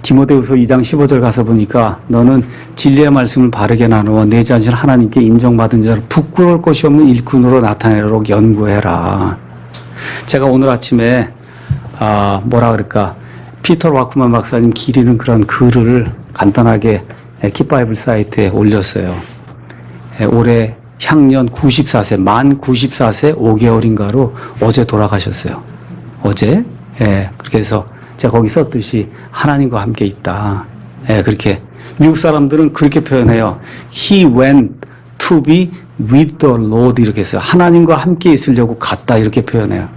디모데후서 2장 15절 가서 보니까 너는 진리의 말씀을 바르게 나누어 내 자신을 하나님께 인정받은 자로 부끄러울 것이 없는 일꾼으로 나타내도록 연구해라. 제가 오늘 아침에 피터 와크만 박사님 기리는 그런 글을 간단하게 킵바이블 사이트에 올렸어요. 올해 향년 94세, 만 94세 5개월인가로 어제 돌아가셨어요. 어제. 그렇게 해서 제가 거기 썼듯이 하나님과 함께 있다. 그렇게 미국 사람들은 그렇게 표현해요. He went to be with the Lord 이렇게 했어요. 하나님과 함께 있으려고 갔다 이렇게 표현해요.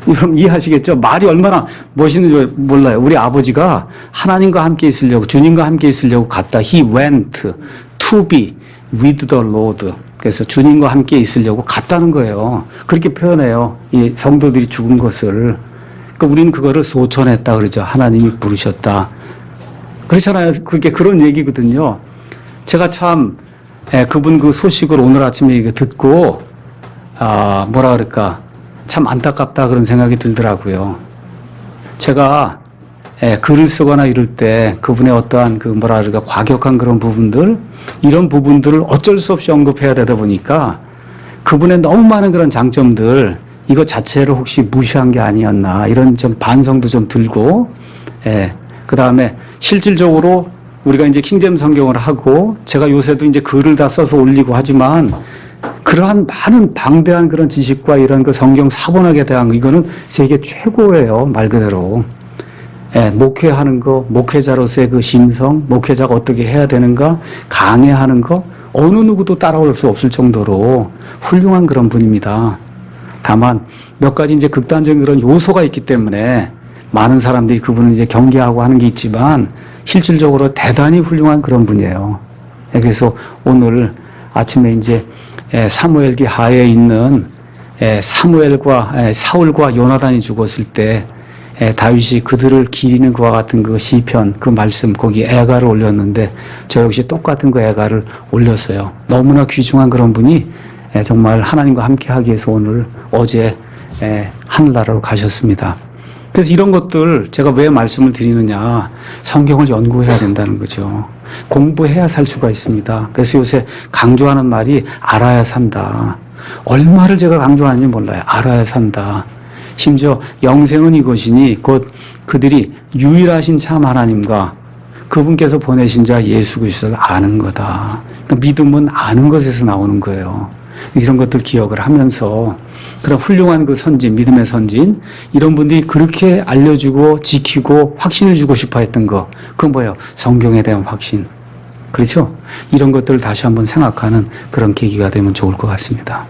여러분 이해하시겠죠? 말이 얼마나 멋있는지 몰라요. 우리 아버지가 하나님과 함께 있으려고, 주님과 함께 있으려고 갔다. He went to be with the Lord. 그래서 주님과 함께 있으려고 갔다는 거예요. 그렇게 표현해요. 이 성도들이 죽은 것을. 그러니까 우리는 그거를 소천했다 그러죠. 하나님이 부르셨다. 그렇잖아요. 그게 그런 얘기거든요. 제가 참 그분 그 소식을 오늘 아침에 듣고 참 안타깝다 그런 생각이 들더라고요. 제가 글을 쓰거나 이럴 때 그분의 어떠한 과격한 그런 부분들, 이런 부분들을 어쩔 수 없이 언급해야 되다 보니까 그분의 너무 많은 그런 장점들, 이거 자체를 혹시 무시한 게 아니었나 이런 좀 반성도 좀 들고, 그 다음에 실질적으로 우리가 이제 킹잼 성경을 하고, 제가 요새도 이제 글을 다 써서 올리고 하지만 그러한 많은 방대한 그런 지식과 이런 그 성경 사본학에 대한 이거는 세계 최고예요. 말 그대로. 목회하는 거, 목회자로서의 그 심성, 목회자가 어떻게 해야 되는가, 강해하는 거, 어느 누구도 따라올 수 없을 정도로 훌륭한 그런 분입니다. 다만 몇 가지 이제 극단적인 그런 요소가 있기 때문에 많은 사람들이 그분을 이제 경계하고 하는 게 있지만 실질적으로 대단히 훌륭한 그런 분이에요. 그래서 오늘 아침에 이제 사무엘기 하에 있는 사울과 요나단이 죽었을 때 다윗이 그들을 기리는 그와 같은 그 시편 그 말씀 거기 애가를 올렸는데 저 역시 똑같은 그 애가를 올렸어요. 너무나 귀중한 그런 분이 정말 하나님과 함께 하기 위해서 어제 하늘나라로 가셨습니다. 그래서 이런 것들 제가 왜 말씀을 드리느냐, 성경을 연구해야 된다는 거죠. 공부해야 살 수가 있습니다. 그래서 요새 강조하는 말이 알아야 산다. 얼마를 제가 강조하는지 몰라요. 알아야 산다. 심지어 영생은 이것이니 곧 그들이 유일하신 참 하나님과 그분께서 보내신 자 예수 그리스도를 아는 거다. 그러니까 믿음은 아는 것에서 나오는 거예요. 이런 것들 기억을 하면서 그런 훌륭한 그 선진, 믿음의 선진, 이런 분들이 그렇게 알려주고 지키고 확신을 주고 싶어 했던 거, 그건 뭐예요? 성경에 대한 확신. 그렇죠? 이런 것들을 다시 한번 생각하는 그런 계기가 되면 좋을 것 같습니다.